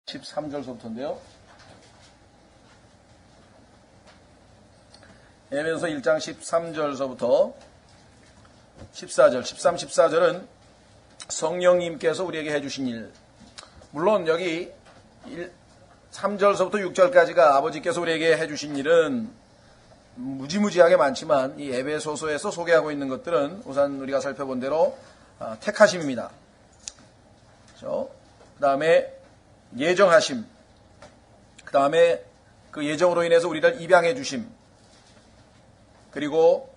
13절서부터인데요. 에베소서 1장 13절서부터 14절, 13, 14절은 성령님께서 우리에게 해주신 일. 물론 여기 3절서부터 6절까지가 아버지께서 우리에게 해주신 일은 무지무지하게 많지만 이 에베소서에서 소개하고 있는 것들은 우선 우리가 살펴본 대로 택하심입니다. 그 다음에 예정하심, 그 다음에 그 예정으로 인해서 우리를 입양해 주심, 그리고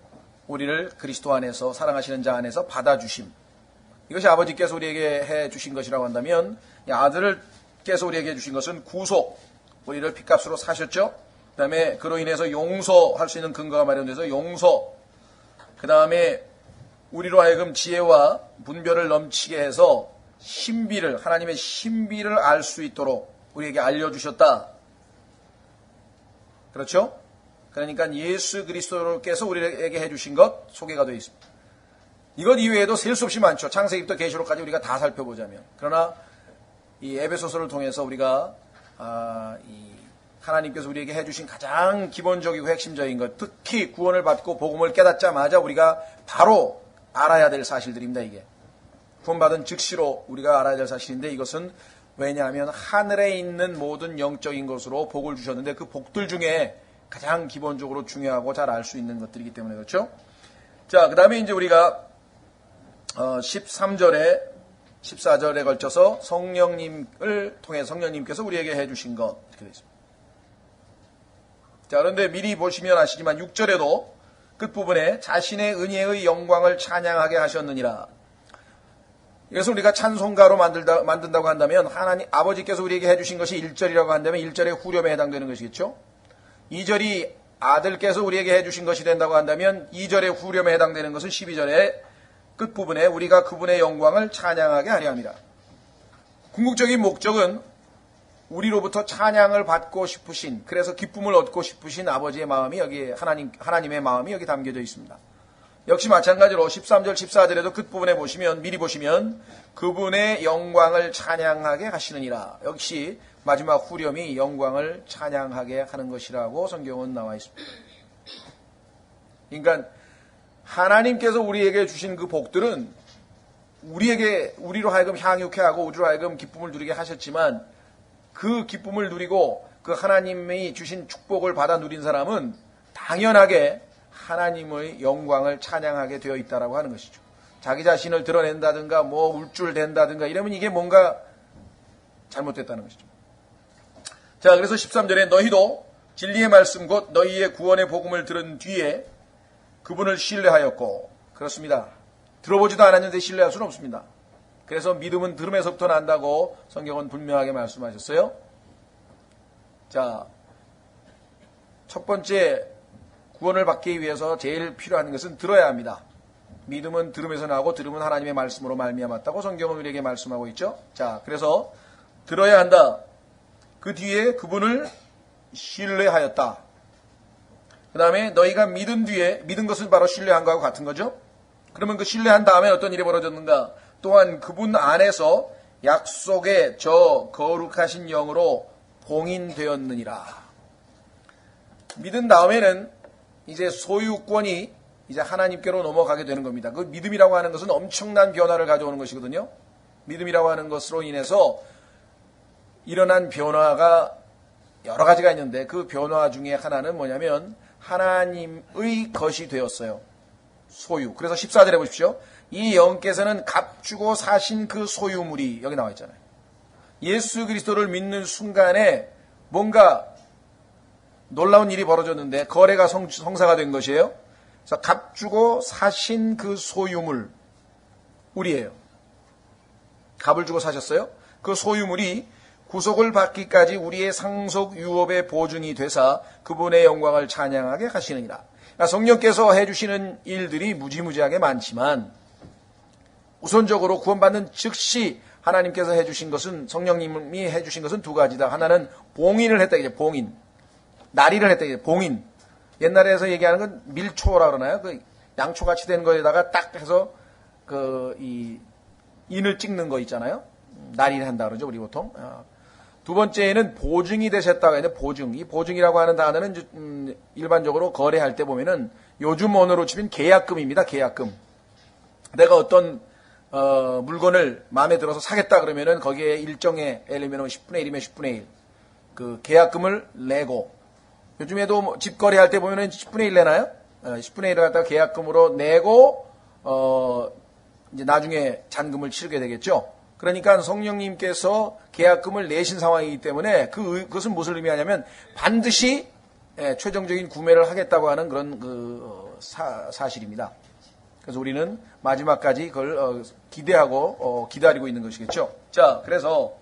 우리를 그리스도 안에서 사랑하시는 자 안에서 받아주심. 이것이 아버지께서 우리에게 해주신 것이라고 한다면, 아들께서 우리에게 해주신 것은 구속, 우리를 핏값으로 사셨죠. 그 다음에 그로 인해서 용서할 수 있는 근거가 마련돼서 용서, 그 다음에 우리로 하여금 지혜와 분별을 넘치게 해서 신비를, 하나님의 신비를 알 수 있도록 우리에게 알려주셨다. 그렇죠? 그러니까 예수 그리스도께서 우리에게 해주신 것 소개가 되어 있습니다. 이것 이외에도 셀 수 없이 많죠. 창세기부터 계시록까지 우리가 다 살펴보자면. 그러나 이 에베소서를 통해서 우리가 하나님께서 우리에게 해주신 가장 기본적이고 핵심적인 것, 특히 구원을 받고 복음을 깨닫자마자 우리가 바로 알아야 될 사실들입니다. 이게 구원받은 즉시로 우리가 알아야 될 사실인데, 이것은 왜냐하면 하늘에 있는 모든 영적인 것으로 복을 주셨는데 그 복들 중에 가장 기본적으로 중요하고 잘 알 수 있는 것들이기 때문에 그렇죠. 자, 그 다음에 이제 우리가 13절에 14절에 걸쳐서 성령님을 통해 성령님께서 우리에게 해주신 것 이렇게 되어 있습니다. 자, 그런데 미리 보시면 아시지만 6절에도 끝부분에 자신의 은혜의 영광을 찬양하게 하셨느니라. 이것을 우리가 찬송가로 만든다고 한다면, 하나님 아버지께서 우리에게 해주신 것이 1절이라고 한다면 1절의 후렴에 해당되는 것이겠죠. 2절이 아들께서 우리에게 해주신 것이 된다고 한다면 2절의 후렴에 해당되는 것은 12절의 끝부분에 우리가 그분의 영광을 찬양하게 하려 함이라. 궁극적인 목적은 우리로부터 찬양을 받고 싶으신, 그래서 기쁨을 얻고 싶으신 아버지의 마음이 여기에, 하나님의 마음이 여기 담겨져 있습니다. 역시 마찬가지로 13절, 14절에도 끝부분에 보시면, 미리 보시면 그분의 영광을 찬양하게 하시느니라. 역시 마지막 후렴이 영광을 찬양하게 하는 것이라고 성경은 나와 있습니다. 그러니까 하나님께서 우리에게 주신 그 복들은 우리로 하여금 향유케 하고 우리로 하여금 기쁨을 누리게 하셨지만, 그 기쁨을 누리고 그 하나님이 주신 축복을 받아 누린 사람은 당연하게 하나님의 영광을 찬양하게 되어 있다라고 하는 것이죠. 자기 자신을 드러낸다든가 울줄댄다든가 이러면 이게 뭔가 잘못됐다는 것이죠. 자, 그래서 13절에 너희도 진리의 말씀 곧 너희의 구원의 복음을 들은 뒤에 그분을 신뢰하였고, 그렇습니다. 들어보지도 않았는데 신뢰할 수는 없습니다. 그래서 믿음은 들음에서부터 난다고 성경은 분명하게 말씀하셨어요. 자, 첫 번째 구원을 받기 위해서 제일 필요한 것은 들어야 합니다. 믿음은 들음에서 나고 들음은 하나님의 말씀으로 말미암았다고 성경은 우리에게 말씀하고 있죠. 자, 그래서 들어야 한다. 그 뒤에 그분을 신뢰하였다. 그 다음에 너희가 믿은 뒤에, 믿은 것은 바로 신뢰한 것과 같은 거죠. 그러면 그 신뢰한 다음에 어떤 일이 벌어졌는가? 또한 그분 안에서 약속의 저 거룩하신 영으로 봉인되었느니라. 믿은 다음에는 이제 소유권이 이제 하나님께로 넘어가게 되는 겁니다. 그 믿음이라고 하는 것은 엄청난 변화를 가져오는 것이거든요. 믿음이라고 하는 것으로 인해서 일어난 변화가 여러 가지가 있는데, 그 변화 중에 하나는 뭐냐면 하나님의 것이 되었어요. 소유. 그래서 14절에 보십시오. 이 영께서는 값주고 사신 그 소유물이 여기 나와 있잖아요. 예수 그리스도를 믿는 순간에 뭔가 놀라운 일이 벌어졌는데 거래가 성사가 된 것이에요. 그래서 값주고 사신 그 소유물, 우리예요. 값을 주고 사셨어요. 그 소유물이 구속을 받기까지 우리의 상속 유업의 보증이 되사 그분의 영광을 찬양하게 하시느니라. 그러니까 성령께서 해주시는 일들이 무지무지하게 많지만, 우선적으로 구원받는 즉시 하나님께서 해주신 것은, 성령님이 해주신 것은 두 가지다. 하나는 봉인을 했다. 이제 봉인. 나리를 했다. 이제 봉인. 옛날에서 얘기하는 건 밀초라 그러나요? 그 양초같이 된 거에다가 딱 해서 인을 찍는 거 있잖아요. 나리를 한다 그러죠, 우리 보통. 두 번째는 보증이 되셨다고 했는데 보증. 이 보증이라고 하는 단어는 일반적으로 거래할 때 보면은 요즘 언어로 치면 계약금입니다. 계약금. 내가 어떤 물건을 마음에 들어서 사겠다 그러면은 거기에 일정의 예를 들면 10분의 1이면 10분의 1. 그 계약금을 내고 요즘에도 집 거래할 때 보면은 10분의 1 내나요? 10분의 1을 갖다가 계약금으로 내고 이제 나중에 잔금을 치르게 되겠죠. 그러니까 성령님께서 계약금을 내신 상황이기 때문에 그것은 무엇을 의미하냐면 반드시 최종적인 구매를 하겠다고 하는 그런 사실입니다. 그래서 우리는 마지막까지 그걸 기대하고 기다리고 있는 것이겠죠. 자, 그래서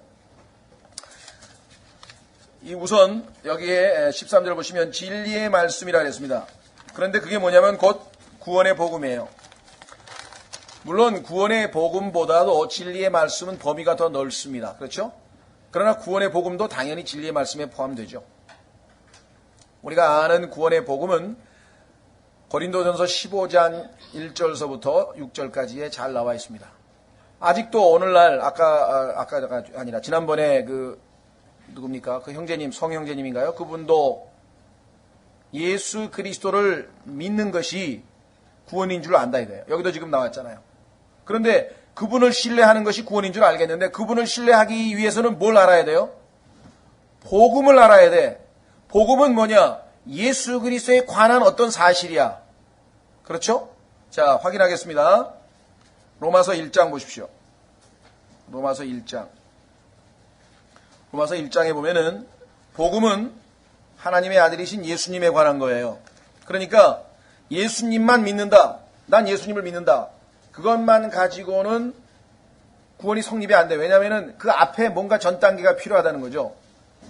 우선 여기에 13절 보시면 진리의 말씀이라 했습니다. 그런데 그게 뭐냐면 곧 구원의 복음이에요. 물론 구원의 복음보다도 진리의 말씀은 범위가 더 넓습니다. 그렇죠? 그러나 구원의 복음도 당연히 진리의 말씀에 포함되죠. 우리가 아는 구원의 복음은 고린도전서 15장 1절서부터 6절까지에 잘 나와 있습니다. 아직도 오늘날 아까가 아니라 지난번에 누굽니까? 그 형제님, 성형제님인가요? 그분도 예수 그리스도를 믿는 것이 구원인 줄 안다 이거예요. 여기도 지금 나왔잖아요. 그런데 그분을 신뢰하는 것이 구원인 줄 알겠는데 그분을 신뢰하기 위해서는 뭘 알아야 돼요? 복음을 알아야 돼. 복음은 뭐냐? 예수 그리스도에 관한 어떤 사실이야. 그렇죠? 자, 확인하겠습니다. 로마서 1장 보십시오. 로마서 1장. 로마서 1장에 보면은 복음은 하나님의 아들이신 예수님에 관한 거예요. 그러니까 예수님만 믿는다. 난 예수님을 믿는다. 그것만 가지고는 구원이 성립이 안 돼. 왜냐하면 그 앞에 뭔가 전 단계가 필요하다는 거죠.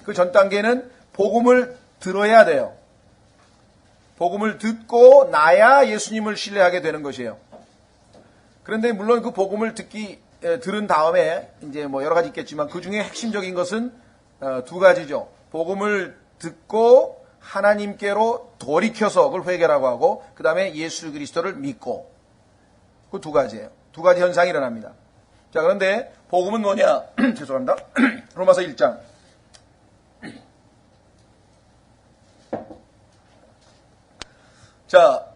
그 전 단계는 복음을 들어야 돼요. 복음을 듣고 나야 예수님을 신뢰하게 되는 것이에요. 그런데 물론 그 복음을 들은 다음에 이제 뭐 여러 가지 있겠지만 그 중에 핵심적인 것은 두 가지죠. 복음을 듣고 하나님께로 돌이켜서 그걸 회개라고 하고 그 다음에 예수 그리스도를 믿고 그 두 가지예요. 두 가지 현상이 일어납니다. 자, 그런데 복음은 뭐냐? 죄송합니다. 로마서 1장. 자,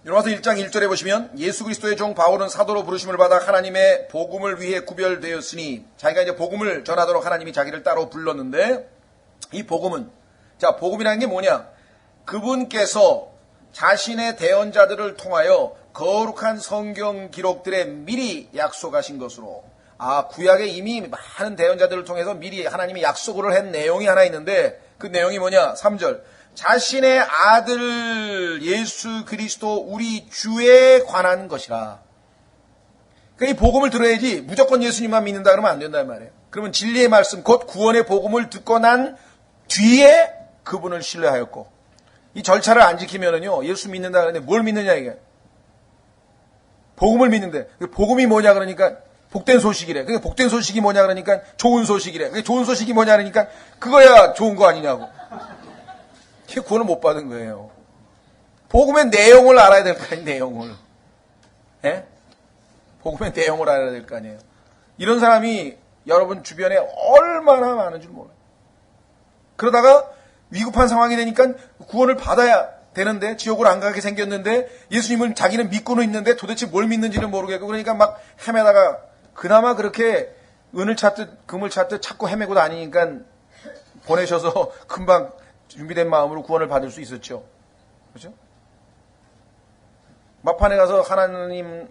로마서 1장 1절에 보시면 예수 그리스도의 종 바울은 사도로 부르심을 받아 하나님의 복음을 위해 구별되었으니 자기가 이제 복음을 전하도록 하나님이 자기를 따로 불렀는데 이 복음은 자, 복음이라는 게 뭐냐? 그분께서 자신의 대언자들을 통하여 거룩한 성경 기록들에 미리 약속하신 것으로 구약에 이미 많은 대언자들을 통해서 미리 하나님이 약속을 한 내용이 하나 있는데 그 내용이 뭐냐? 3절 자신의 아들 예수 그리스도 우리 주에 관한 것이라. 그러니까 이 복음을 들어야지 무조건 예수님만 믿는다 그러면 안 된다는 말이에요. 그러면 진리의 말씀 곧 구원의 복음을 듣고 난 뒤에 그분을 신뢰하였고 이 절차를 안 지키면은요 예수 믿는다 그러는데 뭘 믿느냐 이게 복음을 믿는데 복음이 뭐냐 그러니까 복된 소식이래. 그게 복된 소식이 뭐냐 그러니까 좋은 소식이래. 그게 좋은 소식이 뭐냐 그러니까 그거야 좋은 거 아니냐고. 이게 구원을 못 받은 거예요. 복음의 내용을 알아야 될 거 아니에요. 내용을. 예? 복음의 내용을 알아야 될 거 아니에요. 이런 사람이 여러분 주변에 얼마나 많은 줄 몰라요. 그러다가 위급한 상황이 되니까 구원을 받아야 되는데 지옥으로 안 가게 생겼는데 예수님을 자기는 믿고는 있는데 도대체 뭘 믿는지를 모르겠고 그러니까 막 헤매다가 그나마 그렇게 은을 찾듯 금을 찾듯 찾고 헤매고 다니니까 보내셔서 금방 준비된 마음으로 구원을 받을 수 있었죠. 그렇죠? 막판에 가서 하나님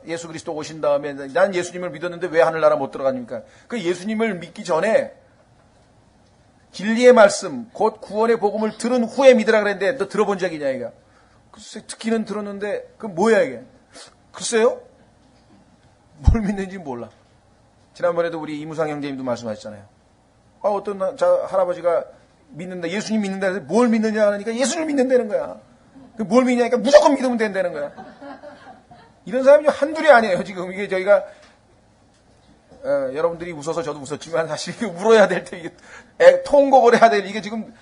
예수 그리스도 오신 다음에 난 예수님을 믿었는데 왜 하늘나라 못 들어가니까 그 예수님을 믿기 전에 진리의 말씀 곧 구원의 복음을 들은 후에 믿으라 그랬는데 너 들어본 적 있냐 이거? 글쎄 듣기는 들었는데 그 뭐야 이게? 글쎄요? 뭘 믿는지 몰라. 지난번에도 우리 이무상 형제님도 말씀하셨잖아요. 어떤 할아버지가 믿는다 예수님 믿는다 해서 뭘 믿느냐 하니까 예수님을 믿는다는 거야. 뭘 믿냐니까 무조건 믿으면 된다는 거야. 이런 사람이 한둘이 아니에요. 지금 이게 저희가 여러분들이 웃어서 저도 웃었지만 사실 이게 울어야 될 때 이게 통곡을 해야 될 이게 지금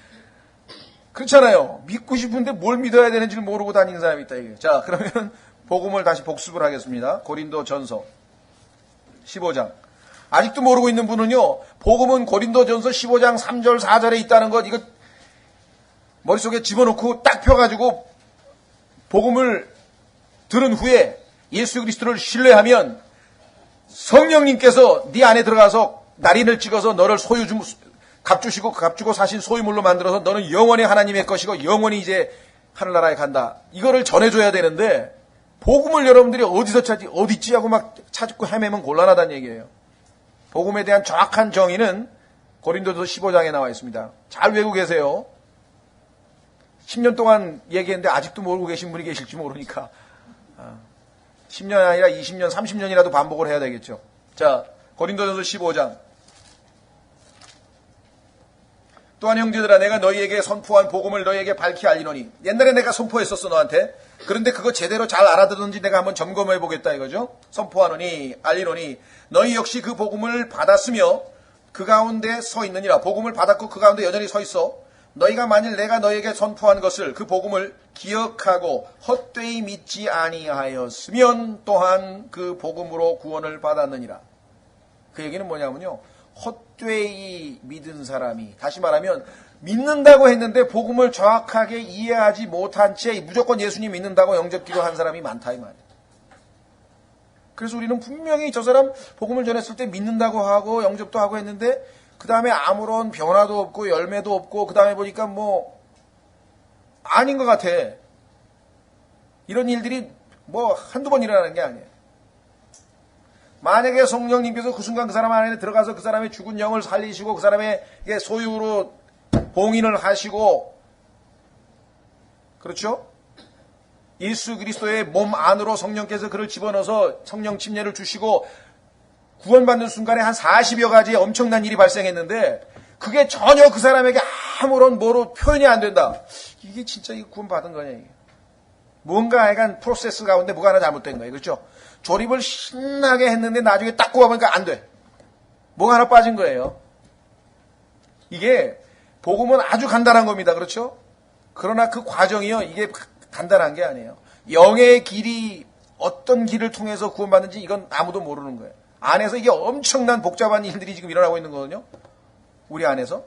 그렇잖아요. 믿고 싶은데 뭘 믿어야 되는지를 모르고 다니는 사람이 있다 이게. 자, 그러면 복음을 다시 복습을 하겠습니다. 고린도 전서 15장. 아직도 모르고 있는 분은요, 복음은 고린도전서 15장 3절 4절에 있다는 것, 이거 머릿속에 집어넣고 딱 펴가지고 복음을 들은 후에 예수 그리스도를 신뢰하면 성령님께서 네 안에 들어가서 날인을 찍어서 너를 값주고 사신 소유물로 만들어서 너는 영원히 하나님의 것이고 영원히 이제 하늘나라에 간다. 이거를 전해줘야 되는데 복음을 여러분들이 어디서 찾지, 어딨지 하고 막 찾고 헤매면 곤란하다는 얘기예요. 복음에 대한 정확한 정의는 고린도서 15장에 나와 있습니다. 잘 외우고 계세요. 10년 동안 얘기했는데 아직도 모르고 계신 분이 계실지 모르니까 10년 아니라 20년, 30년이라도 반복을 해야 되겠죠. 자, 고린도전서 15장. 또한 형제들아, 내가 너희에게 선포한 복음을 너희에게 밝히 알리노니. 옛날에 내가 선포했었어, 너한테. 그런데 그거 제대로 잘 알아듣는지 내가 한번 점검해 보겠다 이거죠. 선포하노니 알리노니 너희 역시 그 복음을 받았으며 그 가운데 서 있느니라. 복음을 받았고 그 가운데 여전히 서 있어. 너희가 만일 내가 너희에게 선포한 것을, 그 복음을 기억하고 헛되이 믿지 아니하였으면 또한 그 복음으로 구원을 받았느니라. 그 얘기는 뭐냐면요, 헛되이 믿은 사람이, 다시 말하면 믿는다고 했는데 복음을 정확하게 이해하지 못한 채 무조건 예수님 믿는다고 영접기도한 사람이 많다 이 말이에요. 그래서 우리는 분명히 저 사람 복음을 전했을 때 믿는다고 하고 영접도 하고 했는데 그 다음에 아무런 변화도 없고 열매도 없고 그 다음에 보니까 뭐 아닌 것 같아. 이런 일들이 뭐 한두 번 일어나는 게 아니에요. 만약에 성령님께서 그 순간 그 사람 안에 들어가서 그 사람의 죽은 영을 살리시고 그 사람의 소유로 봉인을 하시고, 그렇죠? 예수 그리스도의 몸 안으로 성령께서 그를 집어넣어서 성령 침례를 주시고 구원받는 순간에 한 40여 가지의 엄청난 일이 발생했는데 그게 전혀 그 사람에게 아무런 뭐로 표현이 안 된다. 이게 진짜 이거 구원받은 거냐 이게. 뭔가 약간 프로세스 가운데 뭐가 하나 잘못된 거예요. 그렇죠? 조립을 신나게 했는데 나중에 딱 꼽아보니까 안 돼. 뭐가 하나 빠진 거예요. 이게 복음은 아주 간단한 겁니다. 그렇죠? 그러나 그 과정이요, 이게 간단한 게 아니에요. 영의 길이 어떤 길을 통해서 구원받는지 이건 아무도 모르는 거예요. 안에서 이게 엄청난 복잡한 일들이 지금 일어나고 있는 거거든요. 우리 안에서.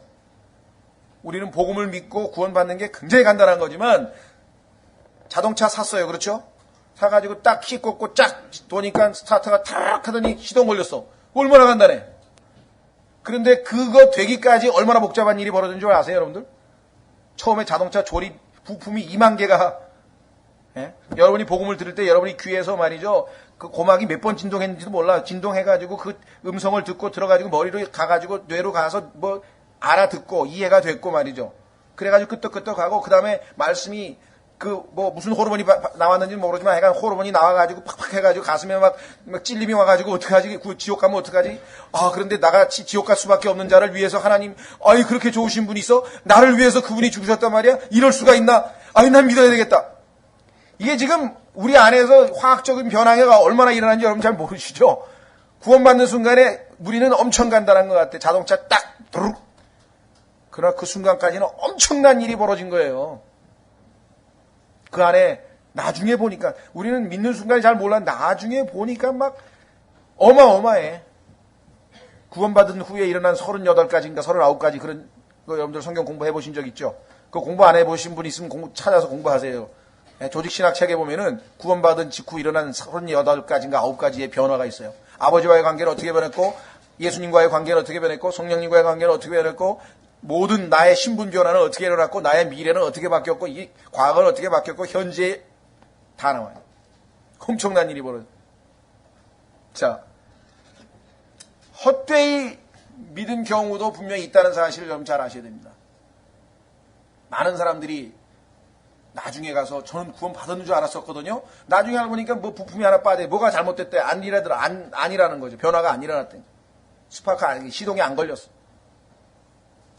우리는 복음을 믿고 구원받는 게 굉장히 간단한 거지만 자동차 샀어요. 그렇죠? 사가지고 딱 키 꽂고 쫙 도니까 스타트가 탁 하더니 시동 걸렸어. 얼마나 간단해. 그런데 그거 되기까지 얼마나 복잡한 일이 벌어진 줄 아세요, 여러분들? 처음에 자동차 조립 부품이 2만 개가, 예? 여러분이 복음을 들을 때 여러분이 귀에서 말이죠, 그 고막이 몇 번 진동했는지도 몰라. 진동해가지고 그 음성을 듣고 들어가지고 머리로 가가지고 뇌로 가서 뭐 알아듣고 이해가 됐고 말이죠. 그래가지고 끄떡끄떡하고 그 다음에 말씀이 그 뭐 무슨 호르몬이 나왔는지 모르지만 약간 호르몬이 나와가지고 팍팍 해가지고 가슴에 막 찔림이 와가지고 어떡하지? 그 지옥 가면 어떡하지? 아, 그런데 나같이 지옥 갈 수밖에 없는 자를 위해서 하나님, 아이 그렇게 좋으신 분이 있어? 나를 위해서 그분이 죽으셨단 말이야? 이럴 수가 있나? 아이 난 믿어야 되겠다. 이게 지금 우리 안에서 화학적인 변화가 얼마나 일어나는지 여러분 잘 모르시죠? 구원받는 순간에 우리는 엄청 간단한 것 같아. 자동차 딱 두룩. 그러나 그 순간까지는 엄청난 일이 벌어진 거예요. 그 안에 나중에 보니까, 우리는 믿는 순간에 잘 몰라. 나중에 보니까 막 어마어마해. 구원받은 후에 일어난 38가지인가 39가지 그런 거 여러분들 성경 공부해 보신 적 있죠? 그 공부 안 해보신 분 있으면 찾아서 공부하세요. 조직신학 책에 보면은 구원받은 직후 일어난 38가지인가 9가지의 변화가 있어요. 아버지와의 관계는 어떻게 변했고, 예수님과의 관계는 어떻게 변했고, 성령님과의 관계는 어떻게 변했고, 모든 나의 신분 변화는 어떻게 일어났고, 나의 미래는 어떻게 바뀌었고, 이 과거는 어떻게 바뀌었고, 현재 다 나와요. 엄청난 일이 벌어져요. 자, 헛되이 믿은 경우도 분명히 있다는 사실을 여러분 잘 아셔야 됩니다. 많은 사람들이 나중에 가서 저는 구원 받았는 줄 알았었거든요. 나중에 알고 보니까 뭐 부품이 하나 빠져. 뭐가 잘못됐대. 아니라는 거죠. 변화가 안 일어났대. 스파크 시동이 안 걸렸어.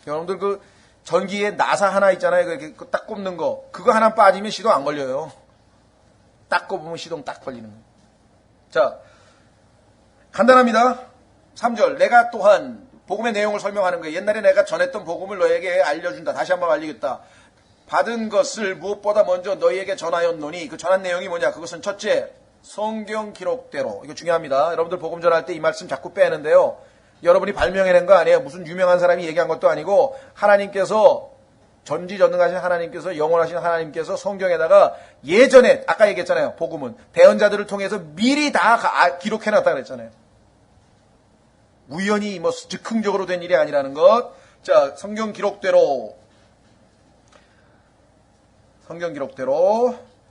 여러분들 그 전기에 나사 하나 있잖아요. 그렇게 딱 꼽는 거. 그거 하나 빠지면 시동 안 걸려요. 딱 꼽으면 시동 딱 걸리는 거예요. 자, 간단합니다. 3절. 내가 또한 복음의 내용을 설명하는 거예요. 옛날에 내가 전했던 복음을 너에게 알려준다. 다시 한번 알리겠다. 받은 것을 무엇보다 먼저 너희에게 전하였노니, 그 전한 내용이 뭐냐? 그것은 첫째, 성경 기록대로. 이거 중요합니다. 여러분들 복음 전할 때 이 말씀 자꾸 빼는데요. 여러분이 발명해낸 거 아니에요. 무슨 유명한 사람이 얘기한 것도 아니고 하나님께서 전지전능하신 하나님께서 영원하신 하나님께서 성경에다가 예전에 아까 얘기했잖아요. 복음은 대언자들을 통해서 미리 다 기록해놨다 그랬잖아요. 우연히 뭐 즉흥적으로 된 일이 아니라는 것. 자, 성경 기록대로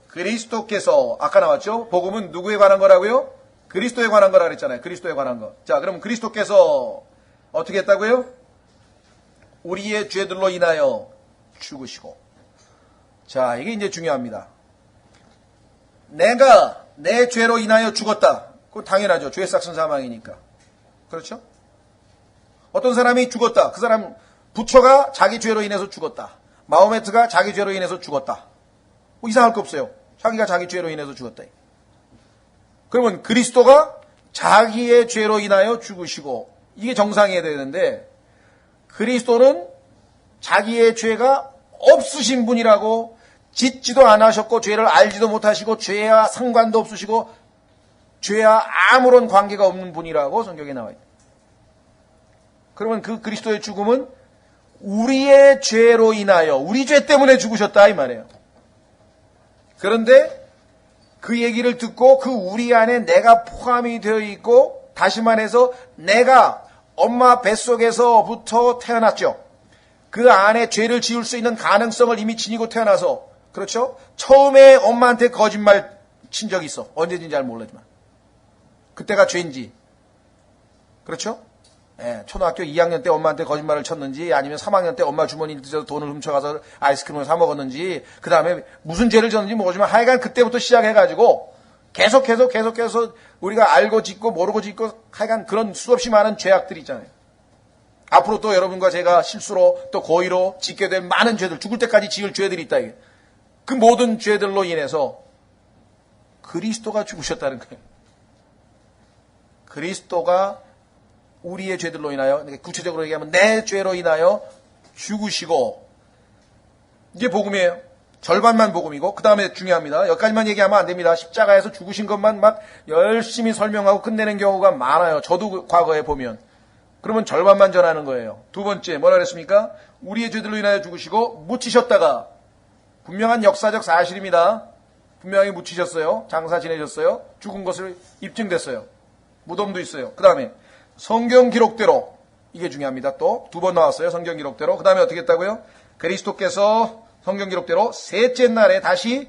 그리스도께서 아까 나왔죠? 복음은 누구에 관한 거라고요? 그리스도에 관한 거라 그랬잖아요. 그리스도에 관한 거. 자, 그럼 그리스도께서 어떻게 했다고요? 우리의 죄들로 인하여 죽으시고. 자, 이게 이제 중요합니다. 내가 내 죄로 인하여 죽었다. 그건 당연하죠. 죄 삭은 사망이니까. 그렇죠? 어떤 사람이 죽었다. 그 사람 부처가 자기 죄로 인해서 죽었다. 마호메트가 자기 죄로 인해서 죽었다. 뭐 이상할 거 없어요. 자기가 자기 죄로 인해서 죽었다. 그러면 그리스도가 자기의 죄로 인하여 죽으시고, 이게 정상이어야 되는데 그리스도는 자기의 죄가 없으신 분이라고, 짓지도 않으셨고 죄를 알지도 못하시고 죄와 상관도 없으시고 죄와 아무런 관계가 없는 분이라고 성경에 나와 있다. 그러면 그 그리스도의 죽음은 우리의 죄로 인하여, 우리 죄 때문에 죽으셨다 이 말이에요. 그런데 그 얘기를 듣고 그 우리 안에 내가 포함이 되어 있고, 다시 말해서 내가 엄마 뱃속에서부터 태어났죠. 그 안에 죄를 지을 수 있는 가능성을 이미 지니고 태어나서, 그렇죠? 처음에 엄마한테 거짓말 친 적이 있어. 언제든지 잘 모르지만. 그때가 죄인지. 그렇죠? 예, 초등학교 2학년 때 엄마한테 거짓말을 쳤는지, 아니면 3학년 때 엄마 주머니에 돈을 훔쳐가서 아이스크림을 사 먹었는지, 그 다음에 무슨 죄를 졌는지 모르지만 하여간 그때부터 시작해가지고 계속해서 우리가 알고 짓고 모르고 짓고 하여간 그런 수없이 많은 죄악들이 있잖아요. 앞으로 또 여러분과 제가 실수로 또 고의로 짓게 될 많은 죄들, 죽을 때까지 지을 죄들이 있다. 이게. 그 모든 죄들로 인해서 그리스도가 죽으셨다는 거예요. 그리스도가 우리의 죄들로 인하여, 구체적으로 얘기하면 내 죄로 인하여 죽으시고, 이게 복음이에요. 절반만 복음이고, 그 다음에 중요합니다. 여기까지만 얘기하면 안 됩니다. 십자가에서 죽으신 것만 막 열심히 설명하고 끝내는 경우가 많아요. 저도 과거에 보면. 그러면 절반만 전하는 거예요. 두 번째, 뭐라 그랬습니까? 우리의 죄들로 인하여 죽으시고 묻히셨다가, 분명한 역사적 사실입니다. 분명히 묻히셨어요. 장사 지내셨어요. 죽은 것을 입증됐어요. 무덤도 있어요. 그 다음에 성경 기록대로, 이게 중요합니다. 또 두 번 나왔어요. 성경 기록대로. 그 다음에 어떻게 했다고요? 그리스도께서 성경 기록대로 셋째 날에 다시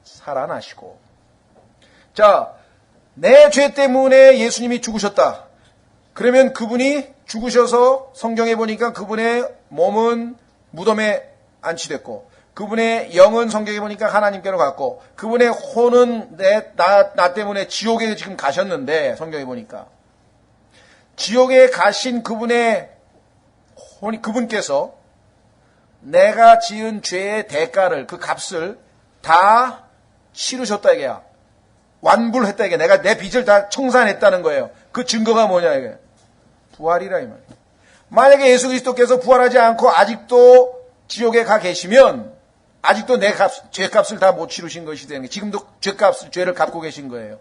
살아나시고. 자, 내 죄 때문에 예수님이 죽으셨다. 그러면 그분이 죽으셔서 성경에 보니까 그분의 몸은 무덤에 안치됐고, 그분의 영은 성경에 보니까 하나님께로 갔고, 그분의 혼은 나 때문에 지옥에 지금 가셨는데, 성경에 보니까 지옥에 가신 그분의 혼이, 그분께서 내가 지은 죄의 대가를, 그 값을 다 치르셨다 이게야. 완불했다 이게. 내가 내 빚을 다 청산했다는 거예요. 그 증거가 뭐냐 이게. 부활이라 이 말이에요. 만약에 예수 그리스도께서 부활하지 않고 아직도 지옥에 가 계시면 아직도 내 죄값을 다 못 치르신 것이 되는 거예요. 지금도 죄를 갚고 계신 거예요.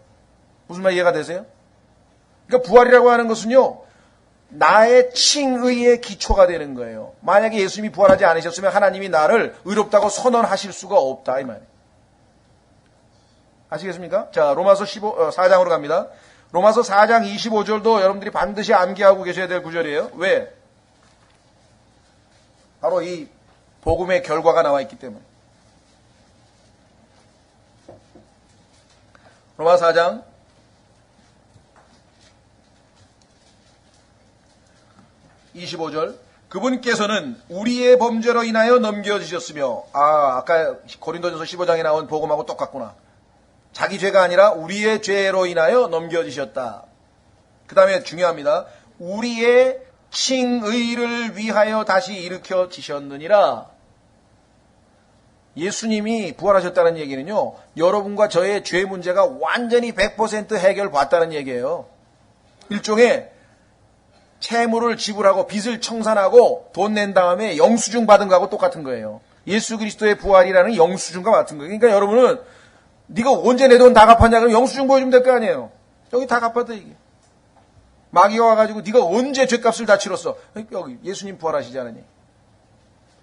무슨 말 이해가 되세요? 그러니까 부활이라고 하는 것은요, 나의 칭의의 기초가 되는 거예요. 만약에 예수님이 부활하지 않으셨으면 하나님이 나를 의롭다고 선언하실 수가 없다 이 말이에요. 아시겠습니까? 자, 로마서 4장으로 갑니다. 로마서 4장 25절도 여러분들이 반드시 암기하고 계셔야 될 구절이에요. 왜? 바로 이 복음의 결과가 나와 있기 때문에. 로마 4장 25절. 그분께서는 우리의 범죄로 인하여 넘겨주셨으며, 아까 고린도전서 15장에 나온 복음하고 똑같구나. 자기 죄가 아니라 우리의 죄로 인하여 넘겨주셨다. 그 다음에 중요합니다. 우리의 칭의를 위하여 다시 일으켜 지셨느니라. 예수님이 부활하셨다는 얘기는요, 여러분과 저의 죄 문제가 완전히 100% 해결받다는 얘기예요. 일종의 채무를 지불하고 빚을 청산하고 돈 낸 다음에 영수증 받은 거하고 똑같은 거예요. 예수 그리스도의 부활이라는 영수증과 같은 거예요. 그러니까 여러분은 네가 언제 내 돈 다 갚았냐 그러면 영수증 보여주면 될 거 아니에요. 여기 다 갚았다 이게. 마귀가 와가지고 네가 언제 죄값을 다 치렀어? 여기 예수님 부활하시지 않았니?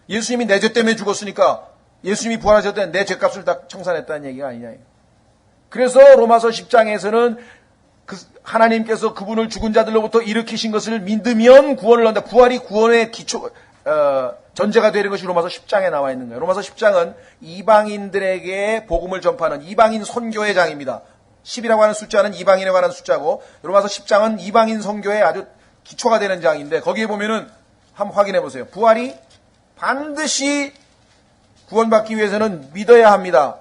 예수님이 내 죄 때문에 죽었으니까 예수님이 부활하셨을 때 내 죄값을 다 청산했다는 얘기가 아니냐. 그래서 로마서 10장에서는 하나님께서 그분을 죽은 자들로부터 일으키신 것을 믿으면 구원을 얻는다. 부활이 구원의 기초, 전제가 되는 것이 로마서 10장에 나와 있는 거예요. 로마서 10장은 이방인들에게 복음을 전파하는 이방인 선교의 장입니다. 10이라고 하는 숫자는 이방인에 관한 숫자고, 로마서 10장은 이방인 선교의 아주 기초가 되는 장인데, 거기에 보면은 한번 확인해 보세요. 부활이 반드시 구원받기 위해서는 믿어야 합니다.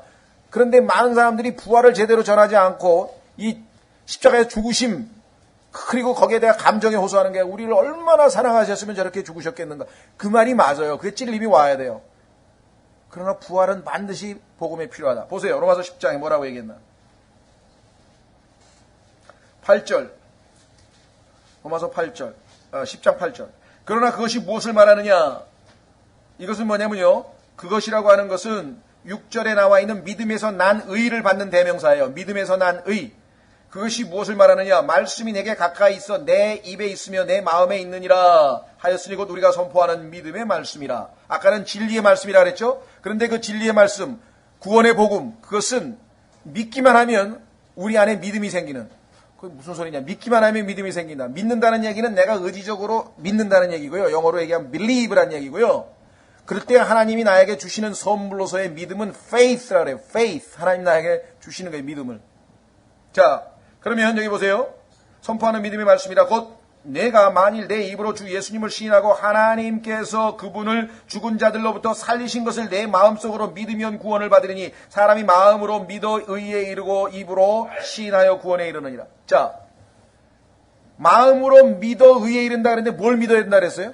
그런데 많은 사람들이 부활을 제대로 전하지 않고 이 십자가의 죽으심, 그리고 거기에 대한 감정에 호소하는 게 우리를 얼마나 사랑하셨으면 저렇게 죽으셨겠는가. 그 말이 맞아요. 그게 찔림이 와야 돼요. 그러나 부활은 반드시 복음에 필요하다. 보세요. 로마서 10장에 뭐라고 얘기했나. 8절. 로마서 8절. 10장 8절. 그러나 그것이 무엇을 말하느냐. 이것은 뭐냐면요. 그것이라고 하는 것은 6절에 나와 있는 믿음에서 난 의를 받는 대명사예요. 믿음에서 난 의. 그것이 무엇을 말하느냐. 말씀이 내게 가까이 있어 내 입에 있으며 내 마음에 있느니라 하였으니 곧 우리가 선포하는 믿음의 말씀이라. 아까는 진리의 말씀이라 그랬죠. 그런데 그 진리의 말씀, 구원의 복음, 그것은 믿기만 하면 우리 안에 믿음이 생기는. 그게 무슨 소리냐. 믿기만 하면 믿음이 생긴다. 믿는다는 얘기는 내가 의지적으로 믿는다는 얘기고요. 영어로 얘기하면 believe라는 얘기고요. 그럴 때 하나님이 나에게 주시는 선물로서의 믿음은 faith라 그래요. faith. 하나님 나에게 주시는 거예요. 믿음을. 자, 그러면 여기 보세요. 선포하는 믿음의 말씀이라. 곧 내가 만일 내 입으로 주 예수님을 시인하고 하나님께서 그분을 죽은 자들로부터 살리신 것을 내 마음속으로 믿으면 구원을 받으리니 사람이 마음으로 믿어 의에 이르고 입으로 시인하여 구원에 이르느니라. 자, 마음으로 믿어 의에 이른다 그랬는데 뭘 믿어야 된다 그랬어요?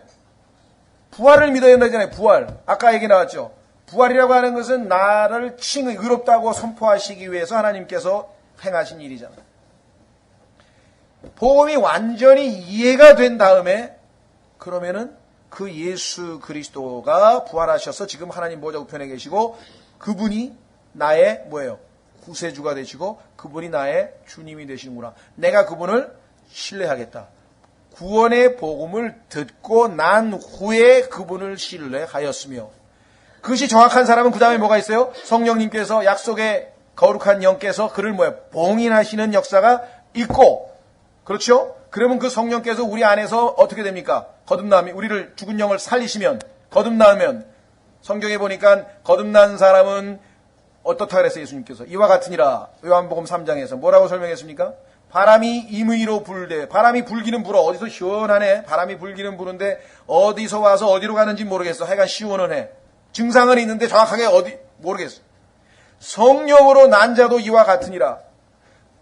부활을 믿어야 된다잖아요. 부활. 아까 얘기 나왔죠. 부활이라고 하는 것은 나를 칭의 의롭다고 선포하시기 위해서 하나님께서 행하신 일이잖아요. 복음이 완전히 이해가 된 다음에 그러면은 그 예수 그리스도가 부활하셔서 지금 하나님 보좌 우편에 계시고 그분이 나의 뭐예요? 구세주가 되시고 그분이 나의 주님이 되시는구나. 내가 그분을 신뢰하겠다. 구원의 복음을 듣고 난 후에 그분을 신뢰하였으며, 그것이 정확한 사람은 그 다음에 뭐가 있어요? 성령님께서 약속의 거룩한 영께서 그를 봉인하시는 역사가 있고, 그렇죠? 그러면 그 성령께서 우리 안에서 어떻게 됩니까? 거듭나면, 우리를 죽은 영을 살리시면, 거듭나면, 성경에 보니까 거듭난 사람은 어떻다 그랬어요? 예수님께서 이와 같으니라. 요한복음 3장에서 뭐라고 설명했습니까? 바람이 임의로 불되, 바람이 불기는 불어. 어디서 시원하네. 바람이 불기는 부는데 어디서 와서 어디로 가는지 모르겠어. 하여간 시원은 해. 증상은 있는데 정확하게 어디 모르겠어. 성령으로 난 자도 이와 같으니라.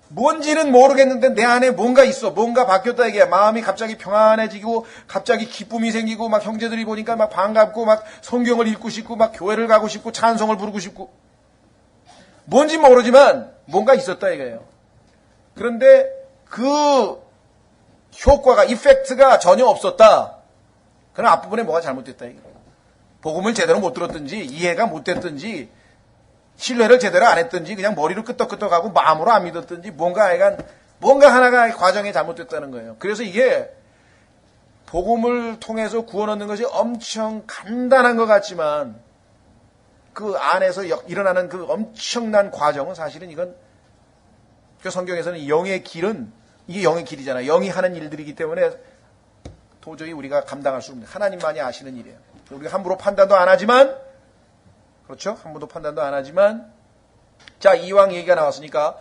뭔지는 모르겠는데 내 안에 뭔가 있어. 뭔가 바뀌었다 이게. 마음이 갑자기 평안해지고 갑자기 기쁨이 생기고 막 형제들이 보니까 막 반갑고 막 성경을 읽고 싶고 막 교회를 가고 싶고 찬송을 부르고 싶고. 뭔지 모르지만 뭔가 있었다 이거예요. 그런데 그 효과가, 이펙트가 전혀 없었다. 그럼 앞부분에 뭐가 잘못됐다 이거예요. 복음을 제대로 못 들었든지 이해가 못 됐든지 신뢰를 제대로 안 했든지 그냥 머리로 끄떡끄떡하고 마음으로 안 믿었든지 뭔가 하나가 과정에 잘못됐다는 거예요. 그래서 이게 복음을 통해서 구원 얻는 것이 엄청 간단한 것 같지만 그 안에서 일어나는 그 엄청난 과정은 사실은 이건 그 성경에서는 영의 길은 이게 영의 길이잖아요. 영이 하는 일들이기 때문에 도저히 우리가 감당할 수 없는 하나님만이 아시는 일이에요. 우리가 함부로 판단도 안 하지만 그렇죠? 함부로 판단도 안 하지만 자, 이왕 얘기가 나왔으니까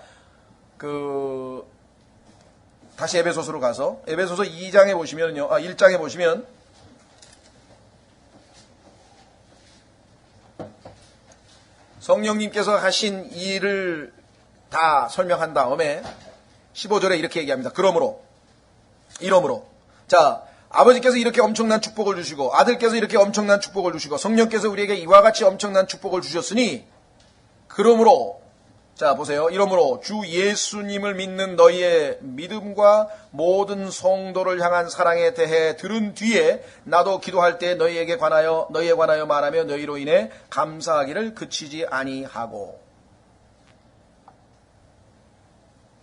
다시 에베소서로 가서 에베소서 2장에 보시면요. 1장에 보시면 성령님께서 하신 일을 다 설명한 다음에 15절에 이렇게 얘기합니다. 이러므로 자, 아버지께서 이렇게 엄청난 축복을 주시고 아들께서 이렇게 엄청난 축복을 주시고 성령께서 우리에게 이와 같이 엄청난 축복을 주셨으니 그러므로 자 보세요. 이러므로 주 예수님을 믿는 너희의 믿음과 모든 성도를 향한 사랑에 대해 들은 뒤에 나도 기도할 때 너희에 관하여 말하며 너희로 인해 감사하기를 그치지 아니하고.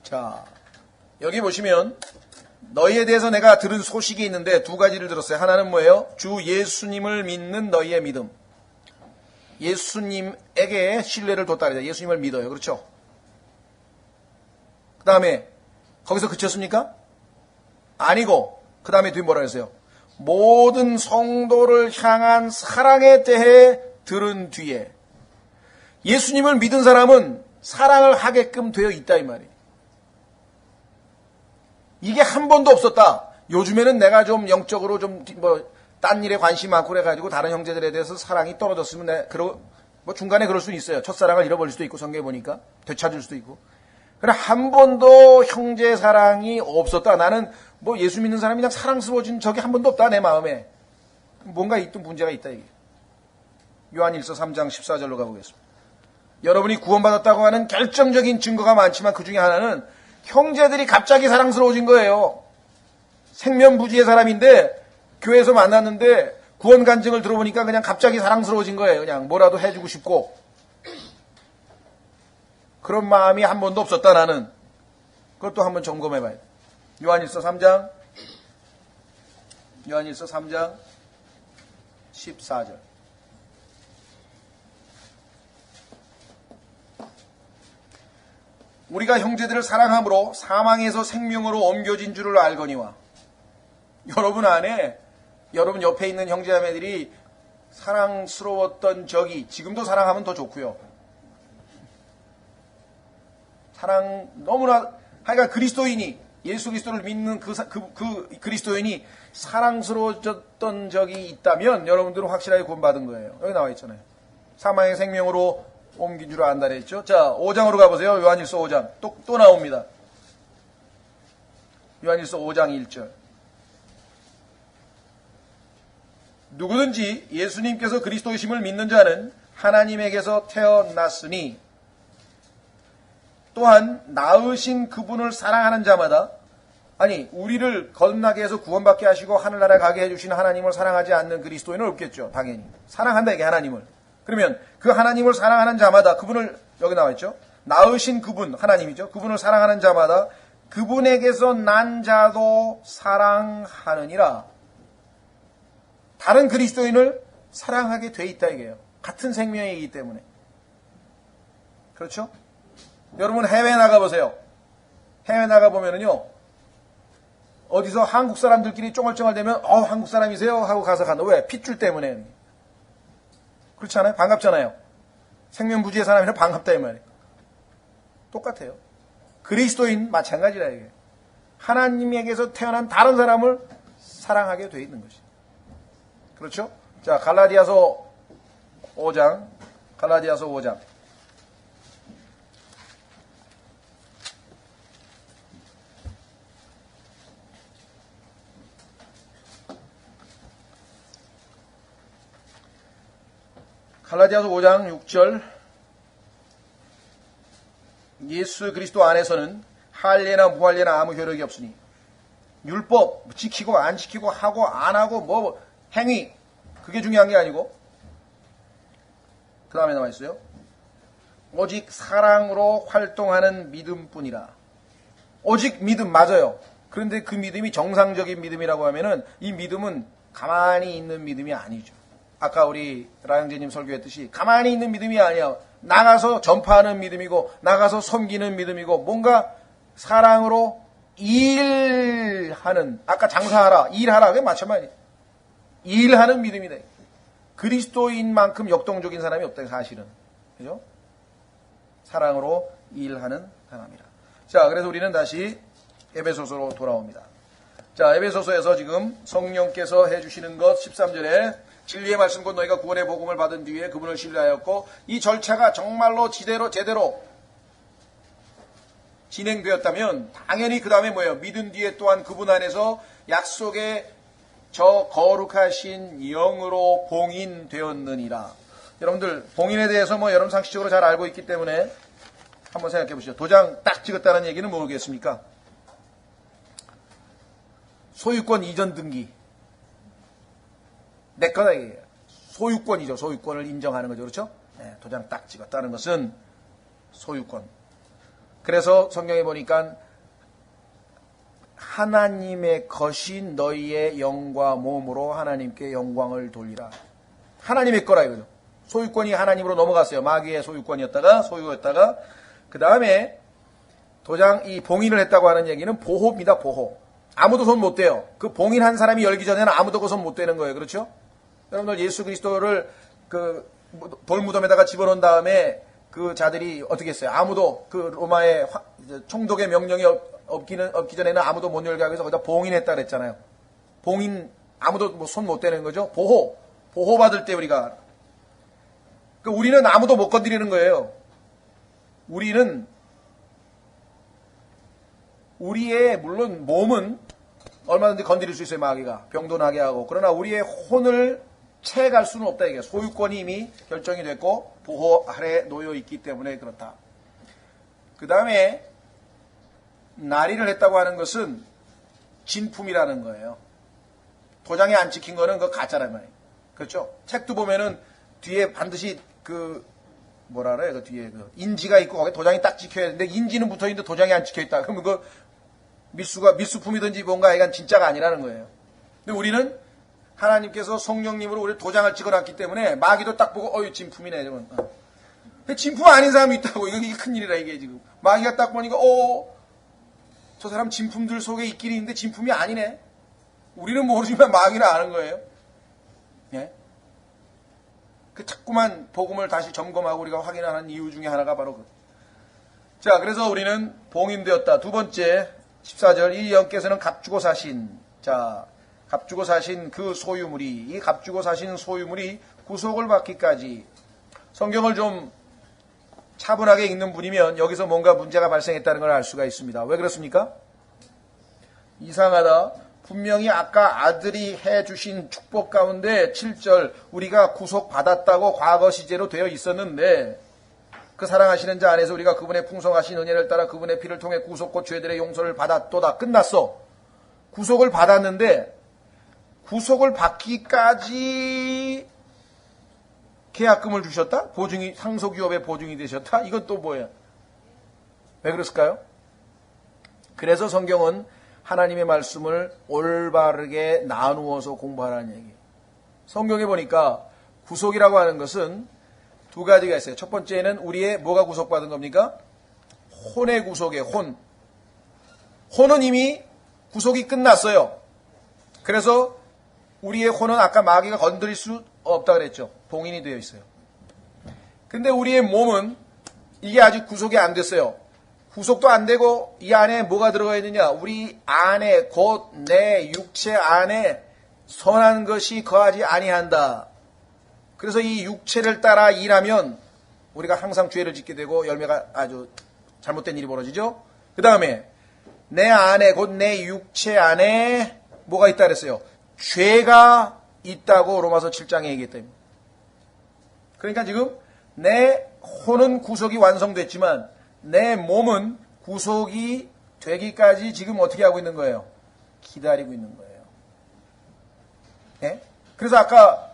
자, 여기 보시면 너희에 대해서 내가 들은 소식이 있는데 두 가지를 들었어요. 하나는 뭐예요? 주 예수님을 믿는 너희의 믿음. 예수님에게 신뢰를 뒀다. 예수님을 믿어요. 그렇죠? 그 다음에 거기서 그쳤습니까? 아니고 그 다음에 뒤에 뭐라 했어요? 모든 성도를 향한 사랑에 대해 들은 뒤에 예수님을 믿은 사람은 사랑을 하게끔 되어 있다 이 말이에요. 이게 한 번도 없었다. 요즘에는 내가 좀 영적으로 좀 딴 일에 관심이 많고 그래가지고 다른 형제들에 대해서 사랑이 떨어졌으면 중간에 그럴 수는 있어요. 첫사랑을 잃어버릴 수도 있고 성경에 보니까 되찾을 수도 있고. 그러나 한 번도 형제 사랑이 없었다. 나는 예수 믿는 사람이 그냥 사랑스러워진 적이 한 번도 없다 내 마음에. 뭔가 있던 문제가 있다 이게. 요한일서 3장 14절로 가보겠습니다. 여러분이 구원받았다고 하는 결정적인 증거가 많지만 그 중에 하나는 형제들이 갑자기 사랑스러워진 거예요. 생면부지의 사람인데 교회에서 만났는데 구원 간증을 들어보니까 그냥 갑자기 사랑스러워진 거예요. 그냥 뭐라도 해주고 싶고. 그런 마음이 한 번도 없었다 나는. 그것도 한번 점검해봐야 돼. 요한일서 3장 14절. 우리가 형제들을 사랑함으로 사망에서 생명으로 옮겨진 줄을 알거니와. 여러분 안에 여러분 옆에 있는 형제자매들이 사랑스러웠던 적이 지금도 사랑하면 더 좋고요. 너무나 하여간 그리스도인이 예수 그리스도를 믿는 그 그리스도인이 사랑스러워졌던 적이 있다면 여러분들은 확실하게 구원받은 거예요. 여기 나와 있잖아요. 사망의 생명으로 옮긴 줄 안다 그랬죠. 자, 5장으로 가보세요. 요한일서 5장. 또 나옵니다. 요한일서 5장 1절. 누구든지 예수님께서 그리스도이심을 믿는 자는 하나님에게서 태어났으니 또한 낳으신 그분을 사랑하는 자마다 우리를 거듭나게 해서 구원받게 하시고 하늘나라에 가게 해주신 하나님을 사랑하지 않는 그리스도인은 없겠죠. 당연히. 사랑한다 이게 하나님을. 그러면 그 하나님을 사랑하는 자마다 그분을 여기 나와 있죠. 낳으신 그분 하나님이죠. 그분을 사랑하는 자마다 그분에게서 난 자도 사랑하느니라. 다른 그리스도인을 사랑하게 돼 있다 이게요. 같은 생명이기 때문에. 그렇죠? 여러분 해외 나가보세요. 해외 나가보면은요. 어디서 한국 사람들끼리 쫑알쫑알대면 한국 사람이세요? 하고 가서 간다. 왜? 핏줄 때문에. 그렇지 않아요? 반갑잖아요. 생명부지의 사람이라 반갑다 이 말이에요. 똑같아요. 그리스도인 마찬가지라 이게. 하나님에게서 태어난 다른 사람을 사랑하게 돼 있는 것이. 그렇죠? 자, 갈라디아서 5장. 갈라디아서 5장 6절. 예수 그리스도 안에서는 할례나 무할례나 아무 효력이 없으니 율법 지키고 안 지키고 하고 안 하고 행위 그게 중요한 게 아니고 그 다음에 나와 있어요. 오직 사랑으로 활동하는 믿음뿐이라. 오직 믿음 맞아요. 그런데 그 믿음이 정상적인 믿음이라고 하면은 이 믿음은 가만히 있는 믿음이 아니죠. 아까 우리 라영재님 설교했듯이 가만히 있는 믿음이 아니야. 나가서 전파하는 믿음이고 나가서 섬기는 믿음이고 뭔가 사랑으로 일하는 아까 장사하라 일하라 그게 마찬가지예요. 일하는 믿음이다. 그리스도인만큼 역동적인 사람이 없다 사실은. 그죠? 사랑으로 일하는 사람이라. 자, 그래서 우리는 다시 에베소서로 돌아옵니다. 자, 에베소서에서 지금 성령께서 해주시는 것 13절에 진리의 말씀 곧 너희가 구원의 복음을 받은 뒤에 그분을 신뢰하였고 이 절차가 정말로 제대로 진행되었다면 당연히 그 다음에 뭐예요? 믿은 뒤에 또한 그분 안에서 약속의 저 거룩하신 영으로 봉인되었느니라. 여러분들 봉인에 대해서 여러분 상식적으로 잘 알고 있기 때문에 한번 생각해 보시죠. 도장 딱 찍었다는 얘기는 모르겠습니까? 소유권 이전 등기. 내 거다 이게. 소유권이죠. 소유권을 인정하는 거죠. 그렇죠? 네, 도장 딱 찍었다는 것은 소유권. 그래서 성경에 보니까 하나님의 것인 너희의 영과 몸으로 하나님께 영광을 돌리라. 하나님의 거라 이거죠. 소유권이 하나님으로 넘어갔어요. 마귀의 소유였다가 그 다음에 이 봉인을 했다고 하는 얘기는 보호입니다. 보호. 아무도 손 못 대요. 그 봉인한 사람이 열기 전에는 아무도 그 손 못 대는 거예요. 그렇죠? 여러분들 예수 그리스도를 그 돌무덤에다가 집어넣은 다음에 그 자들이 어떻게 했어요? 아무도 그 로마의 총독의 명령이 없기 전에는 아무도 못 열게 하기 위해서 거기다 봉인했다 그랬잖아요. 봉인 아무도 손 못 대는 거죠. 보호받을 때 우리가 우리는 아무도 못 건드리는 거예요. 우리는 우리의 물론 몸은 얼마든지 건드릴 수 있어요. 마귀가 병도 나게 하고. 그러나 우리의 혼을 채갈 수는 없다 이게. 소유권이 이미 결정이 됐고 보호 아래 놓여 있기 때문에 그렇다. 그 다음에 날인을 했다고 하는 것은 진품이라는 거예요. 도장에 안 찍힌 거는 그거 가짜란 말이에요. 그렇죠? 책도 보면은 뒤에 반드시 그 뭐라 그래요? 그 뒤에 그 인지가 있고 거기에 도장이 딱 찍혀야 되는데 인지는 붙어 있는데 도장이 안 찍혀 있다. 그러면 그 밀수품이든지 뭔가 이건 진짜가 아니라는 거예요. 근데 우리는 하나님께서 성령님으로 우리 도장을 찍어놨기 때문에 마귀도 딱 보고 어이 진품이네 이러면 진품 아닌 사람이 있다고. 이게 큰일이라 이게 지금 마귀가 딱 보니까 저 사람 진품들 속에 있긴 있는데 진품이 아니네. 우리는 모르지만 마귀는 아는 거예요. 예? 그 자꾸만 복음을 다시 점검하고 우리가 확인하는 이유 중에 하나가 바로 자, 그래서 우리는 봉인되었다. 두 번째 14절 이 영께서는 값주고 사신 값주고 사신 그 소유물이 이 값주고 사신 소유물이 구속을 받기까지. 성경을 좀 차분하게 읽는 분이면 여기서 뭔가 문제가 발생했다는 걸 알 수가 있습니다. 왜 그렇습니까? 이상하다. 분명히 아까 아들이 해주신 축복 가운데 7절 우리가 구속받았다고 과거 시제로 되어 있었는데 그 사랑하시는 자 안에서 우리가 그분의 풍성하신 은혜를 따라 그분의 피를 통해 구속과 죄들의 용서를 받았도다. 끝났어. 구속을 받았는데 구속을 받기까지 계약금을 주셨다? 보증이 상속유업의 보증이 되셨다? 이건 또 뭐예요? 왜 그랬을까요? 그래서 성경은 하나님의 말씀을 올바르게 나누어서 공부하라는 얘기. 성경에 보니까 구속이라고 하는 것은 두 가지가 있어요. 첫 번째는 우리의 뭐가 구속받은 겁니까? 혼의 구속이에요. 혼은 이미 구속이 끝났어요. 그래서 우리의 혼은 아까 마귀가 건드릴 수 없다 그랬죠. 봉인이 되어 있어요. 근데 우리의 몸은 이게 아직 구속이 안 됐어요. 구속도 안 되고 이 안에 뭐가 들어가 있느냐? 우리 안에 곧 내 육체 안에 선한 것이 거하지 아니한다. 그래서 이 육체를 따라 일하면 우리가 항상 죄를 짓게 되고 열매가 아주 잘못된 일이 벌어지죠. 그 다음에 내 안에 곧 내 육체 안에 뭐가 있다 그랬어요? 죄가 있다고 로마서 7장에 얘기했답니다. 그러니까 지금 내 혼은 구속이 완성됐지만 내 몸은 구속이 되기까지 지금 어떻게 하고 있는 거예요? 기다리고 있는 거예요. 네? 그래서 아까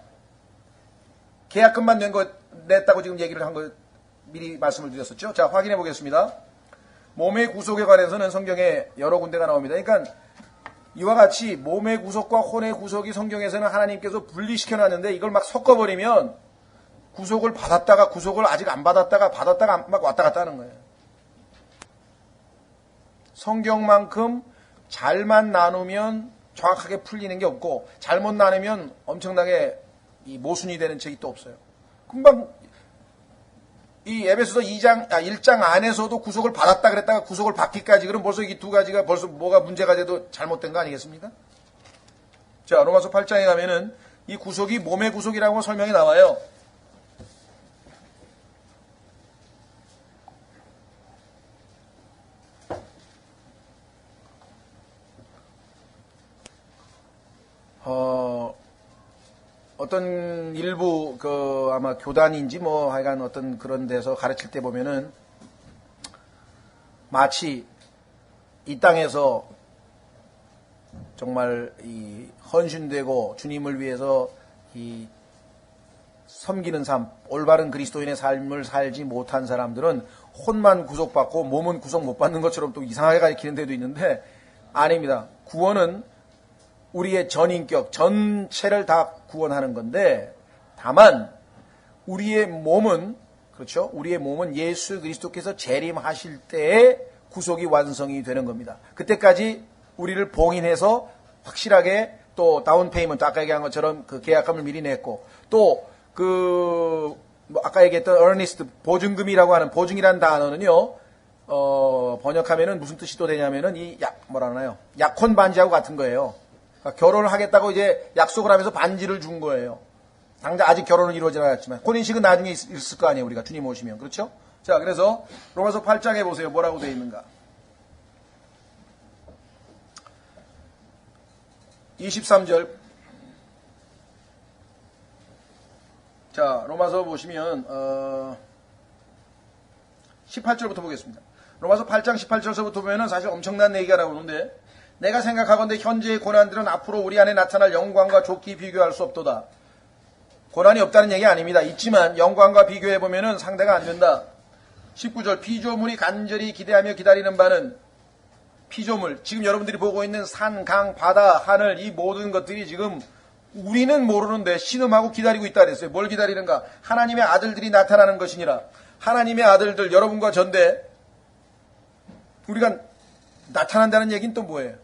계약금만 냈다고 지금 얘기를 한 거 미리 말씀을 드렸었죠. 자, 확인해 보겠습니다. 몸의 구속에 관해서는 성경에 여러 군데가 나옵니다. 그러니까 이와 같이 몸의 구속과 혼의 구속이 성경에서는 하나님께서 분리시켜 놨는데 이걸 막 섞어버리면 구속을 받았다가 구속을 아직 안 받았다가 막 왔다 갔다 하는 거예요. 성경만큼 잘만 나누면 정확하게 풀리는 게 없고 잘못 나누면 엄청나게 이 모순이 되는 책이 또 없어요. 금방 이 에베소서 1장 안에서도 구속을 받았다 그랬다가 구속을 받기까지 그럼 벌써 이 두 가지가 벌써 뭐가 문제가 돼도 잘못된 거 아니겠습니까? 자, 로마서 8장에 가면은 이 구속이 몸의 구속이라고 설명이 나와요. 어떤 일부 아마 교단인지 뭐 하여간 어떤 그런 데서 가르칠 때 보면은 마치 이 땅에서 정말 이 헌신되고 주님을 위해서 이 섬기는 삶, 올바른 그리스도인의 삶을 살지 못한 사람들은 혼만 구속받고 몸은 구속 못 받는 것처럼 또 이상하게 가르치는 데도 있는데 아닙니다. 구원은 우리의 전인격, 전체를 다 구원하는 건데, 다만 우리의 몸은, 그렇죠? 우리의 몸은 예수 그리스도께서 재림하실 때에 구속이 완성이 되는 겁니다. 그때까지 우리를 봉인해서 확실하게 또 다운 페이먼트, 아까 얘기한 것처럼 그 계약금을 미리 냈고, 또 아까 얘기했던 earnest, 보증금이라고 하는, 보증이라는 단어는요, 번역하면은 무슨 뜻이 또 되냐면은 뭐라 하나요? 약혼 반지하고 같은 거예요. 그러니까 결혼을 하겠다고 이제 약속을 하면서 반지를 준 거예요. 당장 아직 결혼은 이루어지지 않았지만, 혼인식은 나중에 있을 거 아니에요, 우리가. 주님 오시면. 그렇죠? 자, 그래서 로마서 8장에 보세요. 뭐라고 되어 있는가? 23절. 자, 로마서 보시면 18절부터 보겠습니다. 로마서 8장 18절서부터 보면은 사실 엄청난 얘기가 나오는데, 내가 생각하건대 현재의 고난들은 앞으로 우리 안에 나타날 영광과 좋게 비교할 수 없도다. 고난이 없다는 얘기 아닙니다. 있지만 영광과 비교해 보면은 상대가 안 된다. 19절, 피조물이 간절히 기대하며 기다리는 바는, 피조물, 지금 여러분들이 보고 있는 산, 강, 바다, 하늘, 이 모든 것들이 지금 우리는 모르는데 신음하고 기다리고 있다 그랬어요. 뭘 기다리는가? 하나님의 아들들이 나타나는 것이니라. 하나님의 아들들, 여러분과 전대, 우리가 나타난다는 얘기는 또 뭐예요?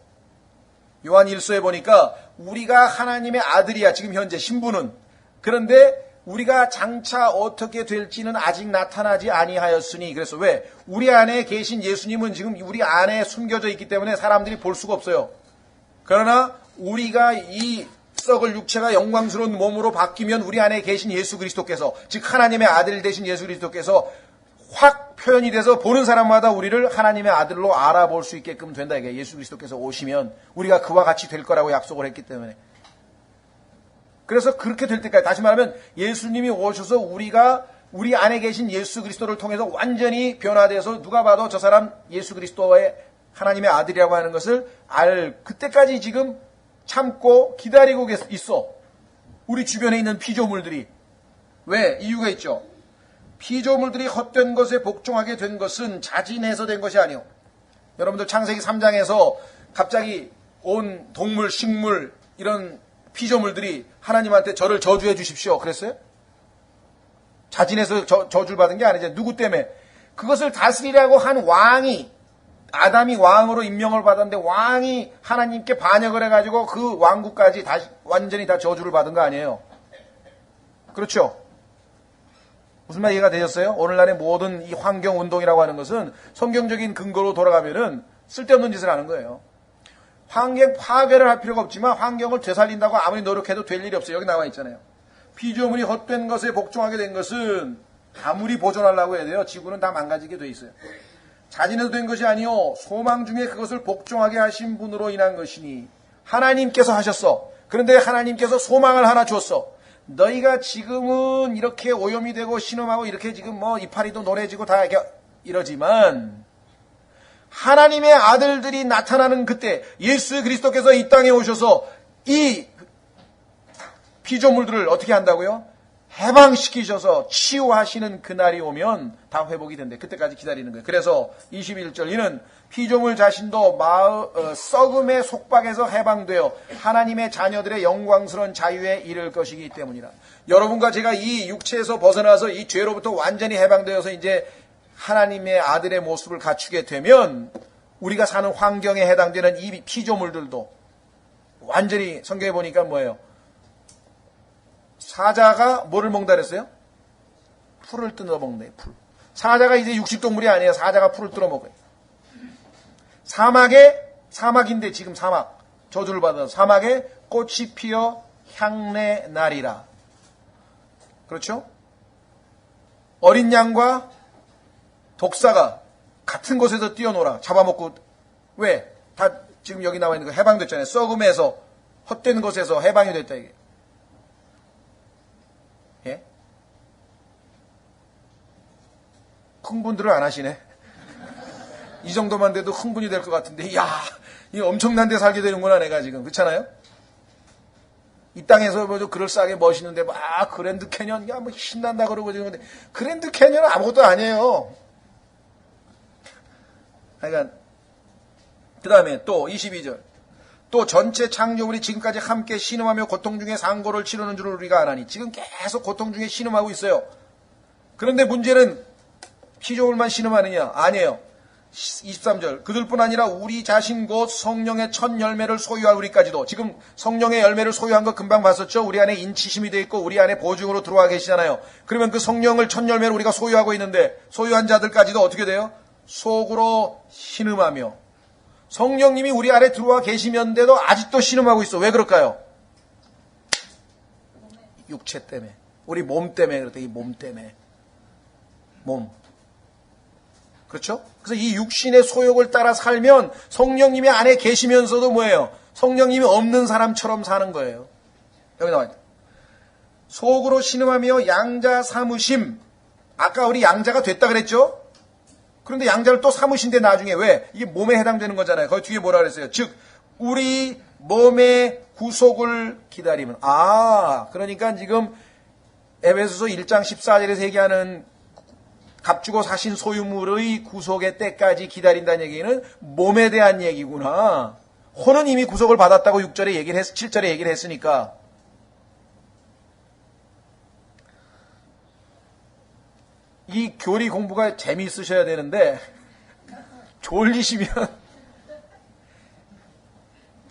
요한 1서에 보니까 우리가 하나님의 아들이야, 지금 현재 신부는. 그런데 우리가 장차 어떻게 될지는 아직 나타나지 아니하였으니, 그래서 왜? 우리 안에 계신 예수님은 지금 우리 안에 숨겨져 있기 때문에 사람들이 볼 수가 없어요. 그러나 우리가 이 썩을 육체가 영광스러운 몸으로 바뀌면 우리 안에 계신 예수 그리스도께서, 즉 하나님의 아들 되신 예수 그리스도께서 확 표현이 돼서 보는 사람마다 우리를 하나님의 아들로 알아볼 수 있게끔 된다. 이게 예수 그리스도께서 오시면 우리가 그와 같이 될 거라고 약속을 했기 때문에. 그래서 그렇게 될 때까지, 다시 말하면 예수님이 오셔서 우리 안에 계신 예수 그리스도를 통해서 완전히 변화돼서 누가 봐도 저 사람 예수 그리스도의 하나님의 아들이라고 하는 것을 그때까지 지금 참고 기다리고 있어. 우리 주변에 있는 피조물들이. 왜? 이유가 있죠. 피조물들이 헛된 것에 복종하게 된 것은 자진해서 된 것이 아니요. 여러분들 창세기 3장에서 갑자기 온 동물, 식물, 이런 피조물들이 하나님한테 저를 저주해 주십시오 그랬어요? 자진해서 저주를 받은 게 아니죠. 누구 때문에? 그것을 다스리라고 한 왕이, 아담이 왕으로 임명을 받았는데 왕이 하나님께 반역을 해가지고 그 왕국까지 완전히 다 저주를 받은 거 아니에요? 그렇죠? 무슨 말 이해가 되셨어요? 오늘날의 모든 이 환경운동이라고 하는 것은 성경적인 근거로 돌아가면은 쓸데없는 짓을 하는 거예요. 환경 파괴를 할 필요가 없지만 환경을 되살린다고 아무리 노력해도 될 일이 없어요. 여기 나와 있잖아요. 피조물이 헛된 것에 복종하게 된 것은 아무리 보존하려고 해야 돼요. 지구는 다 망가지게 돼 있어요. 자진해서 된 것이 아니요 소망 중에 그것을 복종하게 하신 분으로 인한 것이니, 하나님께서 하셨어. 그런데 하나님께서 소망을 하나 줬어. 너희가 지금은 이렇게 오염이 되고 신음하고 이렇게 지금 뭐 이파리도 노래지고 다 이러지만, 하나님의 아들들이 나타나는 그때 예수 그리스도께서 이 땅에 오셔서 이 피조물들을 어떻게 한다고요? 해방시키셔서 치유하시는 그날이 오면 다 회복이 된대. 그때까지 기다리는 거예요. 그래서 21절, 이는 피조물 자신도 썩음의 속박에서 해방되어 하나님의 자녀들의 영광스러운 자유에 이를 것이기 때문이라. 여러분과 제가 이 육체에서 벗어나서 이 죄로부터 완전히 해방되어서 이제 하나님의 아들의 모습을 갖추게 되면 우리가 사는 환경에 해당되는 이 피조물들도 완전히, 성경에 보니까 뭐예요? 사자가 뭐를 먹는다 그랬어요? 풀을 뜯어 먹네, 풀. 사자가 이제 육식동물이 아니에요. 사자가 풀을 뜯어 먹어요. 사막인데 지금 사막, 저주를 받아서 사막에 꽃이 피어 향내 나리라. 그렇죠? 어린 양과 독사가 같은 곳에서 뛰어놀아. 잡아먹고. 왜? 다 지금 여기 나와 있는 거 해방됐잖아요. 썩음에서, 헛된 곳에서 해방이 됐다, 이게. 예? 흥분들을 안 하시네. 이 정도만 돼도 흥분이 될 것 같은데, 이야, 이 엄청난 데 살게 되는구나, 내가 지금. 그렇잖아요? 이 땅에서 뭐 좀 그럴싸하게 멋있는데, 막, 그랜드 캐년, 야, 뭐 신난다 그러고 그러는데, 그랜드 캐년은 아무것도 아니에요. 그러니까, 그 다음에 또 22절. 또 전체 창조물이 지금까지 함께 신음하며 고통 중에 상고를 치르는 줄을 우리가 아나니. 지금 계속 고통 중에 신음하고 있어요. 그런데 문제는 피조물만 신음하느냐? 아니에요. 23절. 그들뿐 아니라 우리 자신 곧 성령의 첫 열매를 소유할 우리까지도. 지금 성령의 열매를 소유한 거 금방 봤었죠? 우리 안에 인치심이 되어 있고 우리 안에 보증으로 들어와 계시잖아요. 그러면 그 성령을 첫 열매를 우리가 소유하고 있는데 소유한 자들까지도 어떻게 돼요? 속으로 신음하며. 성령님이 우리 안에 들어와 계시면서도 아직도 신음하고 있어. 왜 그럴까요? 육체 때문에. 우리 몸 때문에 그렇다. 이 몸 때문에. 몸. 그렇죠? 그래서 이 육신의 소욕을 따라 살면 성령님이 안에 계시면서도 뭐예요? 성령님이 없는 사람처럼 사는 거예요. 여기 나와 있다. 속으로 신음하며 양자 삼으심. 아까 우리 양자가 됐다 그랬죠? 그런데 양자를 또 삼으신데 나중에 왜? 이게 몸에 해당되는 거잖아요. 거기 뒤에 뭐라 그랬어요? 즉 우리 몸의 구속을 기다리면. 그러니까 지금 에베소서 1장 14절에서 얘기하는 값주고 사신 소유물의 구속의 때까지 기다린다는 얘기는 몸에 대한 얘기구나. 혼은 이미 구속을 받았다고 7절에 얘기를 했으니까. 이 교리 공부가 재미있으셔야 되는데 졸리시면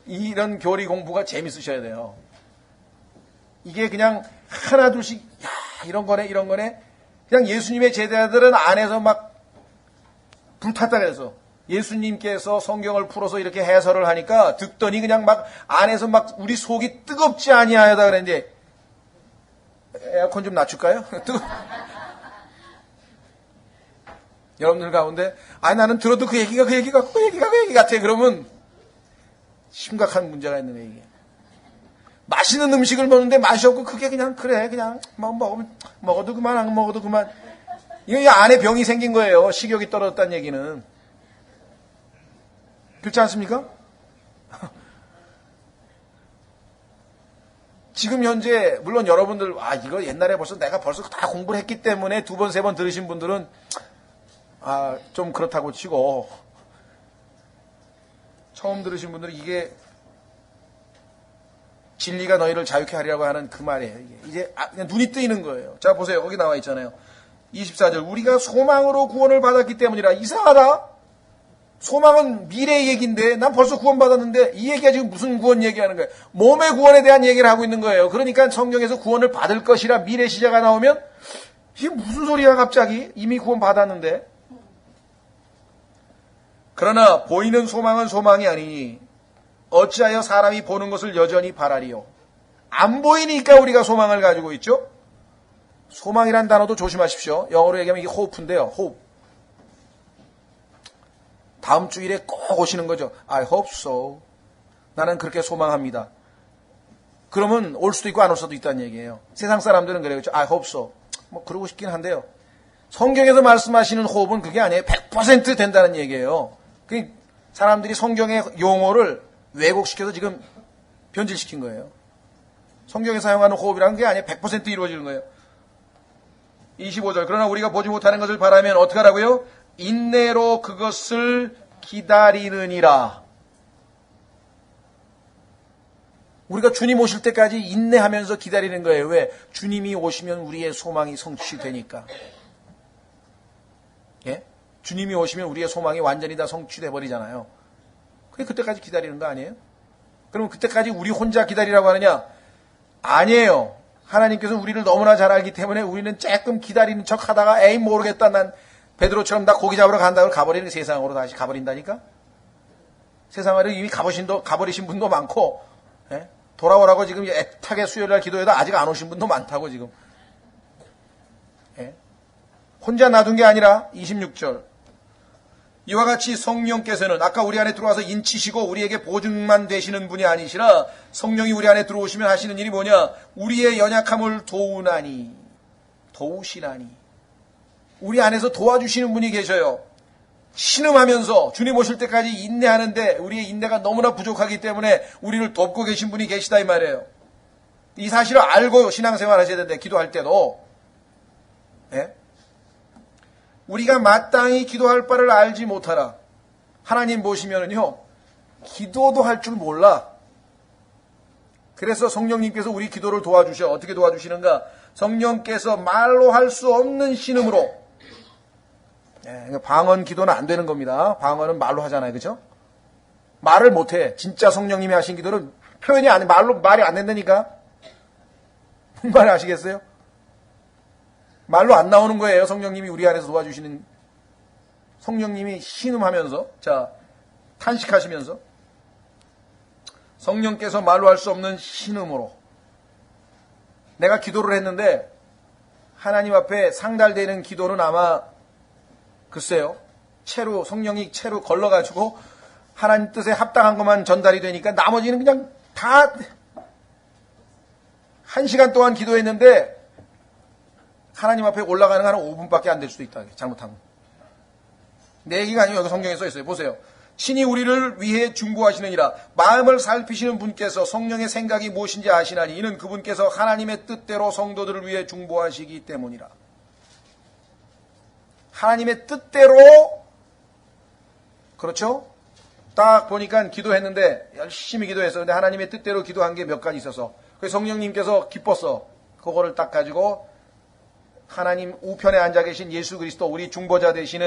이런 교리 공부가 재미있으셔야 돼요. 이게 그냥 하나둘씩 이런 거네 그냥 예수님의 제자들은 안에서 막 불탔다 그래서 예수님께서 성경을 풀어서 이렇게 해설을 하니까 듣더니 그냥 막 안에서 막 우리 속이 뜨겁지 아니하다 그랬는데 에어컨 좀 낮출까요? 여러분들 가운데 나는 들어도 그 얘기 같아. 그러면 심각한 문제가 있는 얘기예요. 맛있는 음식을 먹는데 맛이 없고 그게 그냥 먹어도 그만 안 먹어도 그만. 이거 안에 병이 생긴 거예요. 식욕이 떨어졌다는 얘기는. 그렇지 않습니까? 지금 현재 물론 여러분들 이거 옛날에 내가 벌써 다 공부를 했기 때문에 2번 3번 들으신 분들은 좀 그렇다고 치고 처음 들으신 분들은 이게 진리가 너희를 자유케 하리라고 하는 그 말이에요. 이제 그냥 눈이 뜨이는 거예요. 자 보세요. 거기 나와 있잖아요. 24절. 우리가 소망으로 구원을 받았기 때문이라. 이상하다. 소망은 미래 얘기인데 난 벌써 구원받았는데 이 얘기가 지금 무슨 구원 얘기하는 거예요. 몸의 구원에 대한 얘기를 하고 있는 거예요. 그러니까 성경에서 구원을 받을 것이라 미래 시제가 나오면 이게 무슨 소리야 갑자기. 이미 구원받았는데. 그러나 보이는 소망은 소망이 아니니 어찌하여 사람이 보는 것을 여전히 바라리요. 안 보이니까 우리가 소망을 가지고 있죠. 소망이란 단어도 조심하십시오. 영어로 얘기하면 이게 호프인데요. 호프. 다음 주일에 꼭 오시는 거죠. I hope so. 나는 그렇게 소망합니다. 그러면 올 수도 있고 안 올 수도 있다는 얘기예요. 세상 사람들은 그래요. I hope so. 그러고 싶긴 한데요. 성경에서 말씀하시는 호흡은 그게 아니에요. 100% 된다는 얘기예요. 사람들이 성경의 용어를 왜곡시켜서 지금 변질시킨 거예요. 성경에 사용하는 호흡이라는 게 아니에요. 100% 이루어지는 거예요. 25절. 그러나 우리가 보지 못하는 것을 바라면 어떻게 하라고요? 인내로 그것을 기다리느니라. 우리가 주님 오실 때까지 인내하면서 기다리는 거예요. 왜? 주님이 오시면 우리의 소망이 성취되니까. 예? 주님이 오시면 우리의 소망이 완전히 다 성취돼 버리잖아요. 그때까지 기다리는 거 아니에요? 그럼 그때까지 우리 혼자 기다리라고 하느냐? 아니에요. 하나님께서 우리를 너무나 잘 알기 때문에 우리는 조금 기다리는 척 하다가 에이 모르겠다. 난 베드로처럼 나 고기 잡으러 간다고 가버리는 세상으로 다시 가버린다니까? 세상으로 이미 가버리신 분도 많고, 예? 돌아오라고 지금 애타게 수요일날 기도해도 아직 안 오신 분도 많다고 지금. 예? 혼자 놔둔 게 아니라 26절. 이와 같이 성령께서는 아까 우리 안에 들어와서 인치시고 우리에게 보증만 되시는 분이 아니시라 성령이 우리 안에 들어오시면 하시는 일이 뭐냐? 우리의 연약함을 도우시나니. 우리 안에서 도와주시는 분이 계셔요. 신음하면서 주님 오실 때까지 인내하는데 우리의 인내가 너무나 부족하기 때문에 우리를 돕고 계신 분이 계시다 이 말이에요. 이 사실을 알고 신앙생활 하셔야 되는데 기도할 때도. 예? 우리가 마땅히 기도할 바를 알지 못하라. 하나님 보시면은요, 기도도 할 줄 몰라. 그래서 성령님께서 우리 기도를 도와주셔. 어떻게 도와주시는가? 성령께서 말로 할 수 없는 신음으로. 방언 기도는 안 되는 겁니다. 방언은 말로 하잖아요. 그죠? 말을 못해. 진짜 성령님이 하신 기도는 표현이 안 돼. 말이 안 된다니까. 무슨 말을 아시겠어요? 말로 안 나오는 거예요. 성령님이 우리 안에서 도와주시는. 성령님이 신음하면서, 자, 탄식하시면서 성령께서 말로 할 수 없는 신음으로. 내가 기도를 했는데 하나님 앞에 상달되는 기도는 아마 글쎄요, 성령이 채로 걸러가지고 하나님 뜻에 합당한 것만 전달이 되니까 나머지는 그냥 다 1시간 동안 기도했는데 하나님 앞에 올라가는 한 5분밖에 안 될 수도 있다. 잘못하면. 내 얘기가 아니고 여기 성경에 써 있어요. 보세요. 신이 우리를 위해 중보하시느니라. 마음을 살피시는 분께서 성령의 생각이 무엇인지 아시나니 이는 그분께서 하나님의 뜻대로 성도들을 위해 중보하시기 때문이라. 하나님의 뜻대로, 그렇죠? 딱 보니까 기도했는데 열심히 기도해서 근데 하나님의 뜻대로 기도한 게 몇 가지 있어서 그래서 성령님께서 기뻤어. 그거를 딱 가지고 하나님 우편에 앉아 계신 예수 그리스도, 우리의 중보자 되신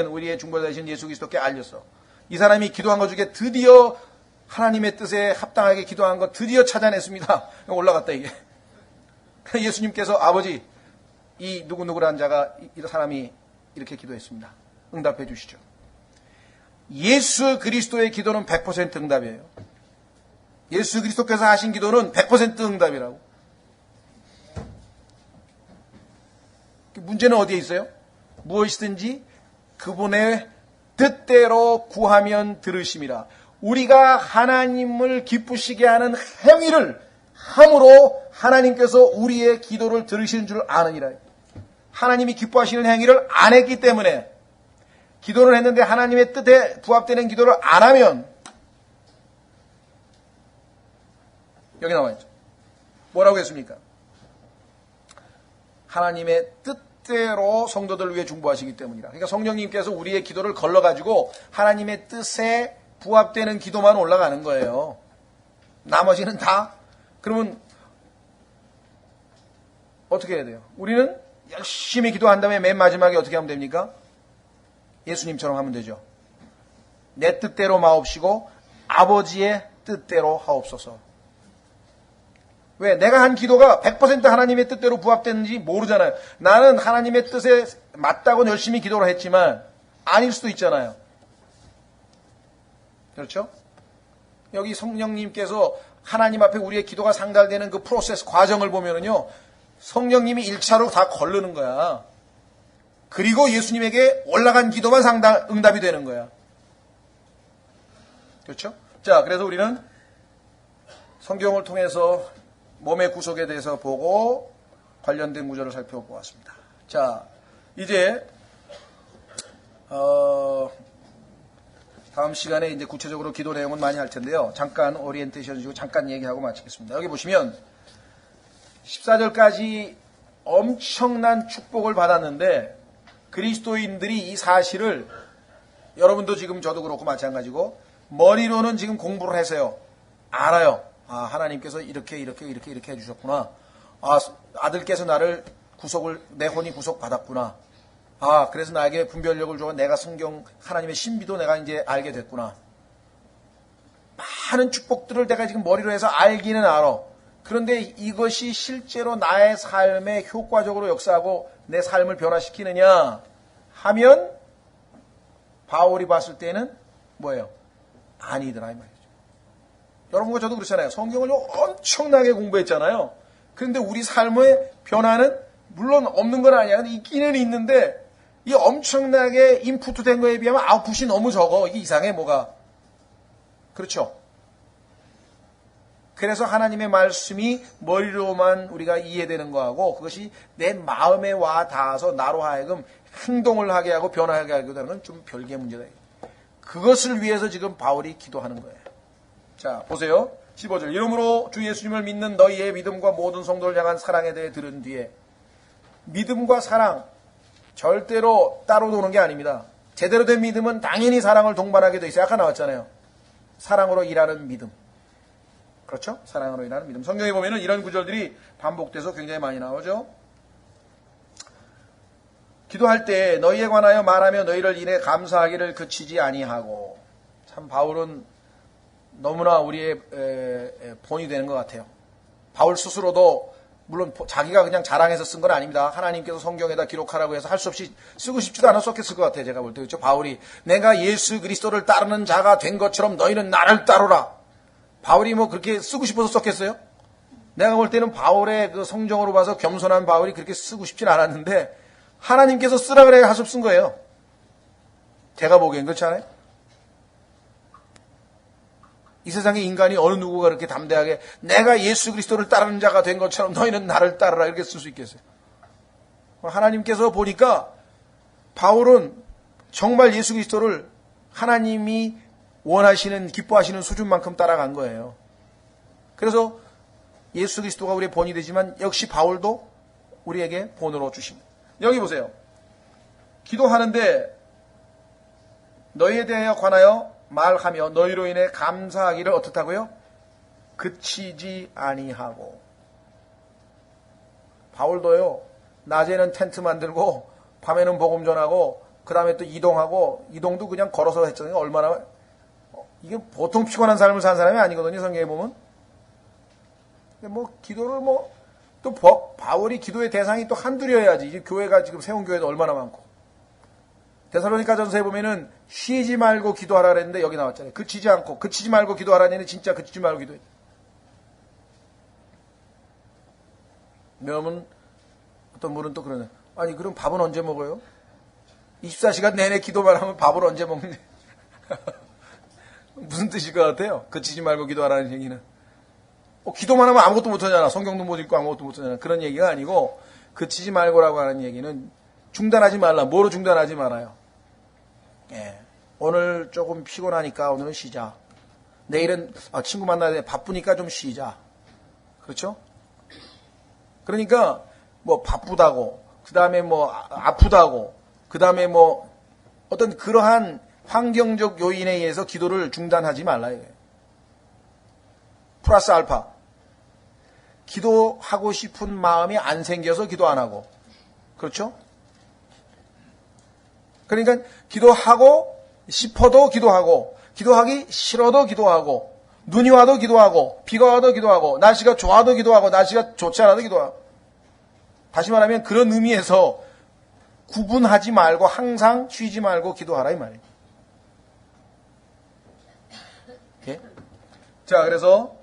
예수 그리스도께 알렸어. 이 사람이 기도한 것 중에 드디어 하나님의 뜻에 합당하게 기도한 거 드디어 찾아냈습니다. 올라갔다 이게. 예수님께서 아버지, 이 누구누구라는 자가, 이 사람이 이렇게 기도했습니다. 응답해 주시죠. 예수 그리스도의 기도는 100% 응답이에요. 예수 그리스도께서 하신 기도는 100% 응답이라고. 문제는 어디에 있어요? 무엇이든지 그분의 뜻대로 구하면 들으심이라. 우리가 하나님을 기쁘시게 하는 행위를 함으로 하나님께서 우리의 기도를 들으시는 줄 아느니라. 하나님이 기뻐하시는 행위를 안 했기 때문에, 기도를 했는데 하나님의 뜻에 부합되는 기도를 안 하면, 여기 나와 있죠. 뭐라고 했습니까? 하나님의 뜻대로 성도들을 위해 중보하시기 때문이라. 그러니까 성령님께서 우리의 기도를 걸러가지고 하나님의 뜻에 부합되는 기도만 올라가는 거예요. 나머지는 다. 그러면 어떻게 해야 돼요? 우리는 열심히 기도한 다음에 맨 마지막에 어떻게 하면 됩니까? 예수님처럼 하면 되죠. 내 뜻대로 마옵시고 아버지의 뜻대로 하옵소서. 왜? 내가 한 기도가 100% 하나님의 뜻대로 부합됐는지 모르잖아요. 나는 하나님의 뜻에 맞다고 열심히 기도를 했지만 아닐 수도 있잖아요. 그렇죠? 여기 성령님께서 하나님 앞에 우리의 기도가 상달되는 그 프로세스 과정을 보면은요, 성령님이 1차로 다 걸르는 거야. 그리고 예수님에게 올라간 기도만 응답이 되는 거야. 그렇죠? 자, 그래서 우리는 성경을 통해서 몸의 구속에 대해서 보고 관련된 구절을 살펴보았습니다. 자, 이제 다음 시간에 이제 구체적으로 기도 내용은 많이 할 텐데요. 잠깐 오리엔테이션 주고 잠깐 얘기하고 마치겠습니다. 여기 보시면 14절까지 엄청난 축복을 받았는데 그리스도인들이 이 사실을, 여러분도 지금 저도 그렇고 마찬가지고 머리로는 지금 공부를 해서요. 알아요. 아, 하나님께서 이렇게 해주셨구나. 아, 아들께서 나를 내 혼이 구속받았구나. 아, 그래서 나에게 분별력을 줘. 내가 하나님의 신비도 내가 이제 알게 됐구나. 많은 축복들을 내가 지금 머리로 해서 알기는 알아. 그런데 이것이 실제로 나의 삶에 효과적으로 역사하고 내 삶을 변화시키느냐 하면 바울이 봤을 때는 뭐예요? 아니더라 이 말이죠. 여러분과 저도 그렇잖아요. 성경을 엄청나게 공부했잖아요. 그런데 우리 삶의 변화는 물론 없는 건 아니야. 근데 있기는 있는데 이 엄청나게 인풋 된 거에 비하면 아웃풋이 너무 적어. 이게 이상해 뭐가. 그렇죠? 그래서 하나님의 말씀이 머리로만 우리가 이해되는 거하고 그것이 내 마음에 와 닿아서 나로 하여금 행동을 하게 하고 변화하게 하게 되는 건 좀 별개의 문제다. 그것을 위해서 지금 바울이 기도하는 거예요. 자, 보세요. 15절. 이러므로 주 예수님을 믿는 너희의 믿음과 모든 성도를 향한 사랑에 대해 들은 뒤에, 믿음과 사랑 절대로 따로 노는 게 아닙니다. 제대로 된 믿음은 당연히 사랑을 동반하게 돼 있어요. 아까 나왔잖아요. 사랑으로 일하는 믿음. 그렇죠? 사랑으로 일하는 믿음. 성경에 보면은 이런 구절들이 반복돼서 굉장히 많이 나오죠. 기도할 때 너희에 관하여 말하며 너희를 인해 감사하기를 그치지 아니하고. 참 바울은 너무나 우리의 본이 되는 것 같아요. 바울 스스로도 물론 자기가 그냥 자랑해서 쓴 건 아닙니다. 하나님께서 성경에다 기록하라고 해서 할 수 없이 쓰고 싶지도 않아 썼겠을 것 같아요. 제가 볼 때. 그렇죠? 바울이 내가 예수 그리스도를 따르는 자가 된 것처럼 너희는 나를 따르라. 바울이 뭐 그렇게 쓰고 싶어서 썼겠어요? 내가 볼 때는 바울의 그 성정으로 봐서 겸손한 바울이 그렇게 쓰고 싶진 않았는데 하나님께서 쓰라 그래 하셔서 쓴 거예요. 제가 보기엔 그렇지 않아요? 이 세상에 인간이 어느 누구가 그렇게 담대하게 내가 예수 그리스도를 따르는 자가 된 것처럼 너희는 나를 따르라 이렇게 쓸 수 있겠어요? 하나님께서 보니까 바울은 정말 예수 그리스도를 하나님이 원하시는 기뻐하시는 수준만큼 따라간 거예요. 그래서 예수 그리스도가 우리의 본이 되지만 역시 바울도 우리에게 본으로 주십니다. 여기 보세요. 기도하는데 너희에 대하여 관하여 말하며 너희로 인해 감사하기를 어떻다고요? 그치지 아니하고. 바울도요. 낮에는 텐트 만들고 밤에는 복음 전하고 그 다음에 또 이동도 그냥 걸어서 했잖아요. 얼마나 이게 보통 피곤한 삶을 사는 사람이 아니거든요. 성경에 보면. 근데 뭐 기도를 또 바울이 기도의 대상이 또 한둘이어야지. 이제 교회가 지금 세운 교회도 얼마나 많고. 데살로니가전서에 보면은 쉬지 말고 기도하라 그랬는데 여기 나왔잖아요. 그치지 않고 그치지 말고 기도하라는 얘는 진짜 그치지 말고 기도해. 여러분 어떤 분은 또 그러네. 아니 그럼 밥은 언제 먹어요? 24시간 내내 기도만 하면 밥을 언제 먹네? 무슨 뜻일 것 같아요? 그치지 말고 기도하라는 얘기는. 기도만 하면 아무것도 못하잖아. 성경도 못 읽고 아무것도 못하잖아. 그런 얘기가 아니고 그치지 말고라고 하는 얘기는 중단하지 말라. 뭐로 중단하지 말아요? 예. 오늘 조금 피곤하니까 오늘은 쉬자. 내일은 친구 만나야 돼. 바쁘니까 좀 쉬자. 그렇죠? 그러니까 뭐 바쁘다고, 그 다음에 뭐 아프다고, 그 다음에 뭐 어떤 그러한 환경적 요인에 의해서 기도를 중단하지 말라. 플러스 알파. 기도하고 싶은 마음이 안 생겨서 기도 안 하고. 그렇죠? 그러니까 기도하고 싶어도 기도하고, 기도하기 싫어도 기도하고, 눈이 와도 기도하고, 비가 와도 기도하고, 날씨가 좋아도 기도하고, 날씨가 좋지 않아도 기도하고. 다시 말하면 그런 의미에서 구분하지 말고 항상 쉬지 말고 기도하라 이 말이에요. 오케이? 자, 그래서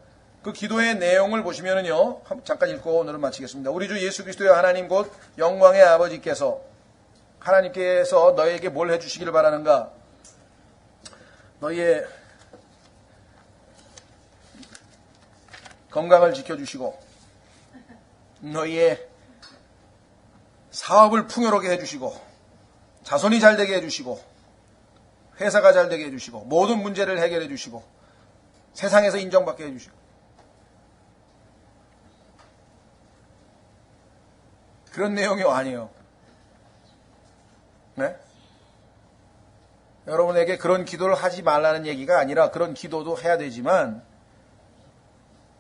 그 기도의 내용을 보시면은요, 잠깐 읽고 오늘은 마치겠습니다. 우리 주 예수 그리스도의 하나님 곧 영광의 아버지께서 하나님께서 너희에게 뭘 해주시기를 바라는가? 너희의 건강을 지켜주시고 너희의 사업을 풍요롭게 해주시고 자손이 잘되게 해주시고 회사가 잘되게 해주시고 모든 문제를 해결해 주시고 세상에서 인정받게 해주시고 그런 내용이 아니에요. 네? 여러분에게 그런 기도를 하지 말라는 얘기가 아니라 그런 기도도 해야 되지만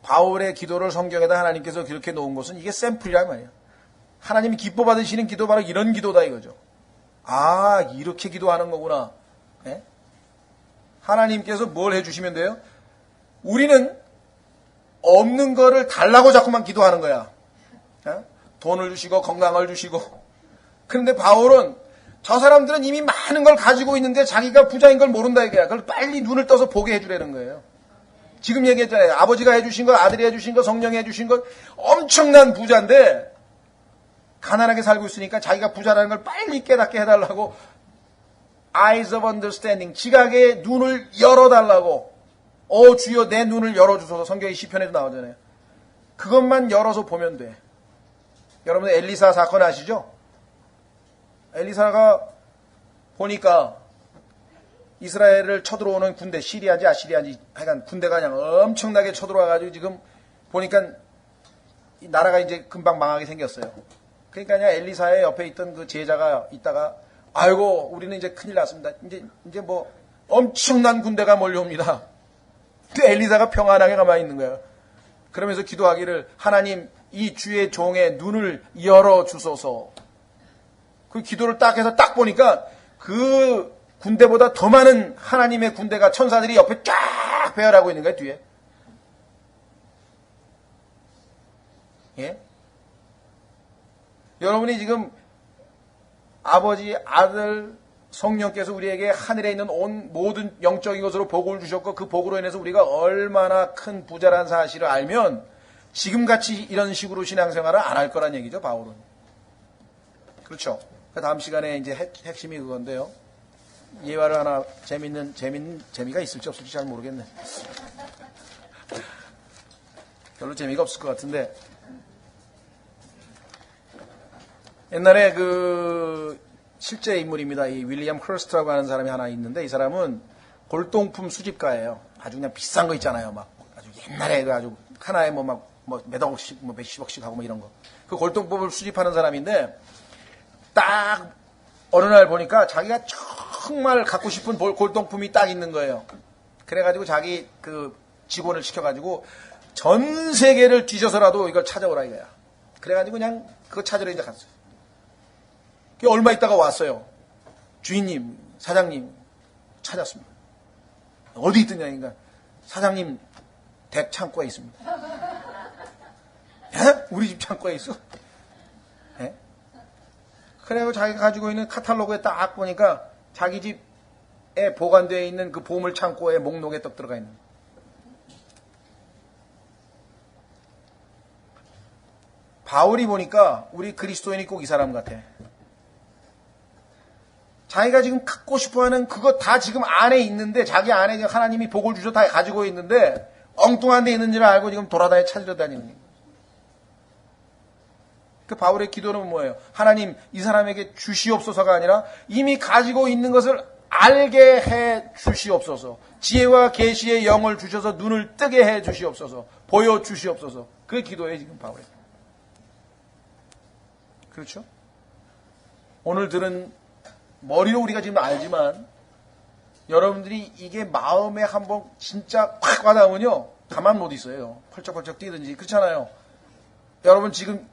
바울의 기도를 성경에다 하나님께서 그렇게 놓은 것은 이게 샘플이란 말이에요. 하나님이 기뻐 받으시는 기도 바로 이런 기도다 이거죠. 아, 이렇게 기도하는 거구나. 네? 하나님께서 뭘 해주시면 돼요? 우리는 없는 거를 달라고 자꾸만 기도하는 거야. 네? 돈을 주시고 건강을 주시고. 그런데 바울은 저 사람들은 이미 많은 걸 가지고 있는데 자기가 부자인 걸 모른다 이거야. 그걸 빨리 눈을 떠서 보게 해주라는 거예요. 지금 얘기했잖아요. 아버지가 해주신 것, 아들이 해주신 것, 성령이 해주신 것 엄청난 부자인데 가난하게 살고 있으니까 자기가 부자라는 걸 빨리 깨닫게 해달라고 eyes of understanding, 지각의 눈을 열어달라고 주여 내 눈을 열어주소서. 성경의 시편에도 나오잖아요. 그것만 열어서 보면 돼. 여러분 엘리사 사건 아시죠? 엘리사가 보니까 이스라엘을 쳐들어오는 군대, 시리아인지 아시리아인지 하여간 군대가 그냥 엄청나게 쳐들어와가지고 지금 보니까 이 나라가 이제 금방 망하게 생겼어요. 그러니까 그냥 엘리사의 옆에 있던 그 제자가 있다가 아이고 우리는 이제 큰일 났습니다. 이제 뭐 엄청난 군대가 몰려옵니다. 그 엘리사가 평안하게 가만히 있는 거야. 그러면서 기도하기를 하나님 이 주의 종의 눈을 열어주소서. 그 기도를 딱 해서 딱 보니까 그 군대보다 더 많은 하나님의 군대가 천사들이 옆에 쫙 배열하고 있는 거야 뒤에. 예? 여러분이 지금 아버지, 아들, 성령께서 우리에게 하늘에 있는 온 모든 영적인 것으로 복을 주셨고 그 복으로 인해서 우리가 얼마나 큰 부자란 사실을 알면 지금같이 이런 식으로 신앙생활을 안 할 거란 얘기죠, 바울은. 그렇죠. 그 다음 시간에 이제 핵심이 그건데요. 예화를 하나 재미가 있을지 없을지 잘 모르겠네. 별로 재미가 없을 것 같은데. 옛날에 그 실제 인물입니다. 이 윌리엄 크러스트라고 하는 사람이 하나 있는데 이 사람은 골동품 수집가예요. 아주 그냥 비싼 거 있잖아요. 막 아주 옛날에 그 아주 하나에 뭐 몇억씩 뭐 몇십억씩 하고 뭐 이런 거. 그 골동품을 수집하는 사람인데 딱 어느 날 보니까 자기가 정말 갖고 싶은 골동품이 딱 있는 거예요. 그래가지고 자기 그 직원을 시켜가지고 전 세계를 뒤져서라도 이걸 찾아오라 이거야. 그래가지고 그냥 그거 찾으러 이제 갔어요. 얼마 있다가 왔어요. 주인님, 사장님 찾았습니다. 어디 있더냐니까 사장님 댁 창고에 있습니다. 에? 우리 집 창고에 있어? 에? 그래서 자기가 가지고 있는 카탈로그에 딱 보니까 자기 집에 보관되어 있는 그 보물 창고의 목록에 딱 들어가 있는 거예요. 바울이 보니까 우리 그리스도인이 꼭 이 사람 같아. 자기가 지금 갖고 싶어하는 그거 다 지금 안에 있는데 자기 안에 하나님이 복을 주셔 다 가지고 있는데 엉뚱한 데 있는 줄 알고 지금 돌아다니 찾으러 다니는 거예요. 그 바울의 기도는 뭐예요? 하나님 이 사람에게 주시옵소서가 아니라 이미 가지고 있는 것을 알게 해 주시옵소서. 지혜와 계시의 영을 주셔서 눈을 뜨게 해 주시옵소서. 보여 주시옵소서. 그 기도예요 지금 바울의. 그렇죠? 오늘 들은 머리로 우리가 지금 알지만 여러분들이 이게 마음에 한번 진짜 확 와닿으면요 가만 못 있어요. 펄쩍펄쩍 뛰든지. 그렇잖아요. 여러분 지금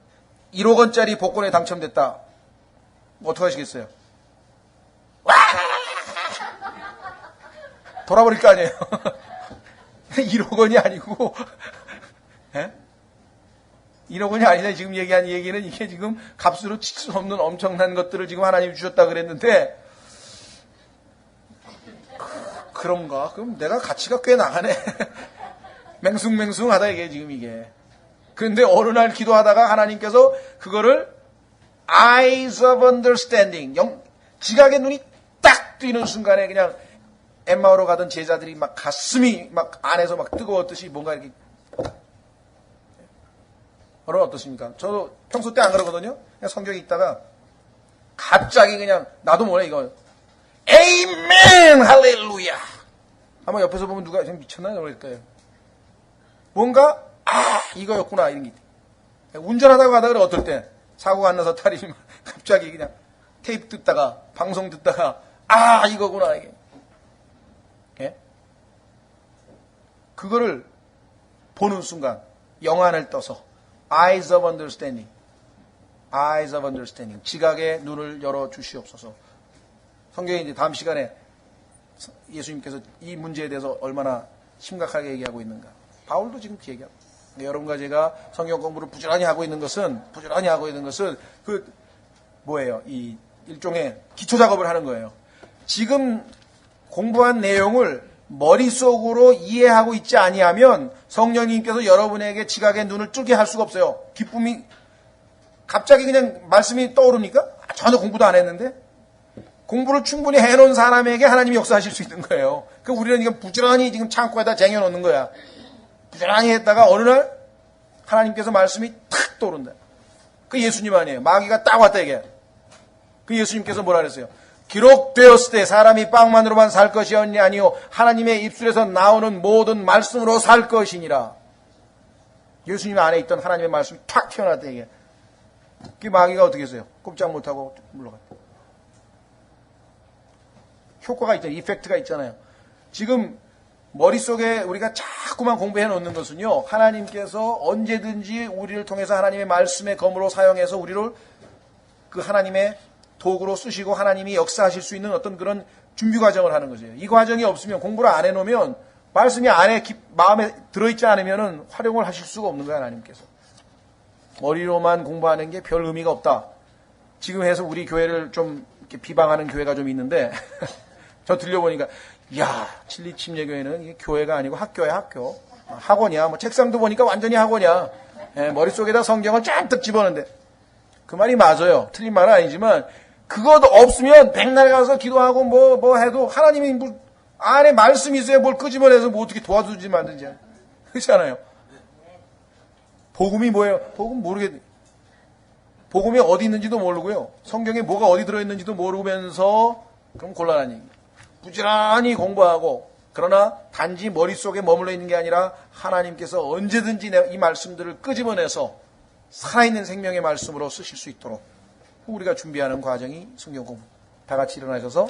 1억 원짜리 복권에 당첨됐다. 어떻게 하시겠어요? 와! 돌아버릴 거 아니에요. 1억 원이 아니고 1억 원이 아니라 지금 얘기한 얘기는 이게 지금 값으로 칠 수 없는 엄청난 것들을 지금 하나님이 주셨다 그랬는데 그런가? 그럼 내가 가치가 꽤 나가네. 맹숭맹숭하다 이게 지금 이게. 그런데 어느 날 기도하다가 하나님께서 그거를 eyes of understanding 지각의 눈이 딱 뜨이는 순간에 그냥 엠마오로 가던 제자들이 막 가슴이 막 안에서 막 뜨거웠듯이 뭔가 이렇게 여러분 어떻습니까? 저도 평소 때 안 그러거든요. 그냥 성경에 있다가 갑자기 그냥 나도 모르네 이거 에이멘 할렐루야. 아마 옆에서 보면 누가 지금 미쳤나 그럴까요? 뭔가 이거였구나 이런 게 있대. 운전하다가 가다가 그래 어떨 때 사고가 안 나서 탈이 갑자기 그냥 테이프 듣다가 방송 듣다가 이거구나 이게. 예? 그거를 보는 순간 영안을 떠서 eyes of understanding, eyes of understanding, 지각의 눈을 열어 주시옵소서. 성경에 이제 다음 시간에 예수님께서 이 문제에 대해서 얼마나 심각하게 얘기하고 있는가. 바울도 지금 그 얘기하고. 여러분과 제가 성경 공부를 부지런히 하고 있는 것은 그 뭐예요? 이 일종의 기초 작업을 하는 거예요. 지금 공부한 내용을 머릿속으로 이해하고 있지 아니하면 성령님께서 여러분에게 지각의 눈을 뜨게 할 수가 없어요. 기쁨이 갑자기 그냥 말씀이 떠오릅니까? 전혀 공부도 안 했는데 공부를 충분히 해놓은 사람에게 하나님이 역사하실 수 있는 거예요. 그 우리는 지금 부지런히 지금 창고에다 쟁여놓는 거야. 부지런히 했다가 어느 날 하나님께서 말씀이 탁 떠오른다. 그 예수님 아니에요. 마귀가 딱 왔다 이게. 그 예수님께서 뭐라 그랬어요? 기록되었을 때 사람이 빵만으로만 살 것이 아니요 하나님의 입술에서 나오는 모든 말씀으로 살 것이니라. 예수님 안에 있던 하나님의 말씀이 탁 튀어나왔다 이게. 그 마귀가 어떻게 했어요? 꼼짝 못하고 물러갔다. 효과가 있잖아요. 이펙트가 있잖아요. 지금 머릿속에 우리가 자꾸만 공부해 놓는 것은요, 하나님께서 언제든지 우리를 통해서 하나님의 말씀의 검으로 사용해서 우리를 그 하나님의 도구로 쓰시고 하나님이 역사하실 수 있는 어떤 그런 준비 과정을 하는 거죠. 이 과정이 없으면, 공부를 안 해놓으면 말씀이 안에 마음에 들어있지 않으면 활용을 하실 수가 없는 거예요. 하나님께서. 머리로만 공부하는 게 별 의미가 없다. 지금 해서 우리 교회를 좀 이렇게 비방하는 교회가 좀 있는데 저 들려보니까 야, 진리침례교회는 이게 교회가 아니고 학교야, 학교. 학원이야. 뭐 책상도 보니까 완전히 학원이야. 예, 머릿속에다 성경을 쫙뜩 집어넣는데. 그 말이 맞아요. 틀린 말은 아니지만 그것도 없으면 백날 가서 기도하고 뭐 해도 하나님이 뭐 안에 말씀이 있어야 뭘 끄집어내서 뭐 어떻게 도와주지 만든지. 그렇잖아요. 복음이 뭐예요? 복음 모르겠. 복음이 어디 있는지도 모르고요. 성경에 뭐가 어디 들어있는지도 모르면서 그럼 곤란한 얘기. 부지런히 공부하고 그러나 단지 머릿속에 머물러 있는 게 아니라 하나님께서 언제든지 이 말씀들을 끄집어내서 살아있는 생명의 말씀으로 쓰실 수 있도록 우리가 준비하는 과정이 성경 공부. 다 같이 일어나셔서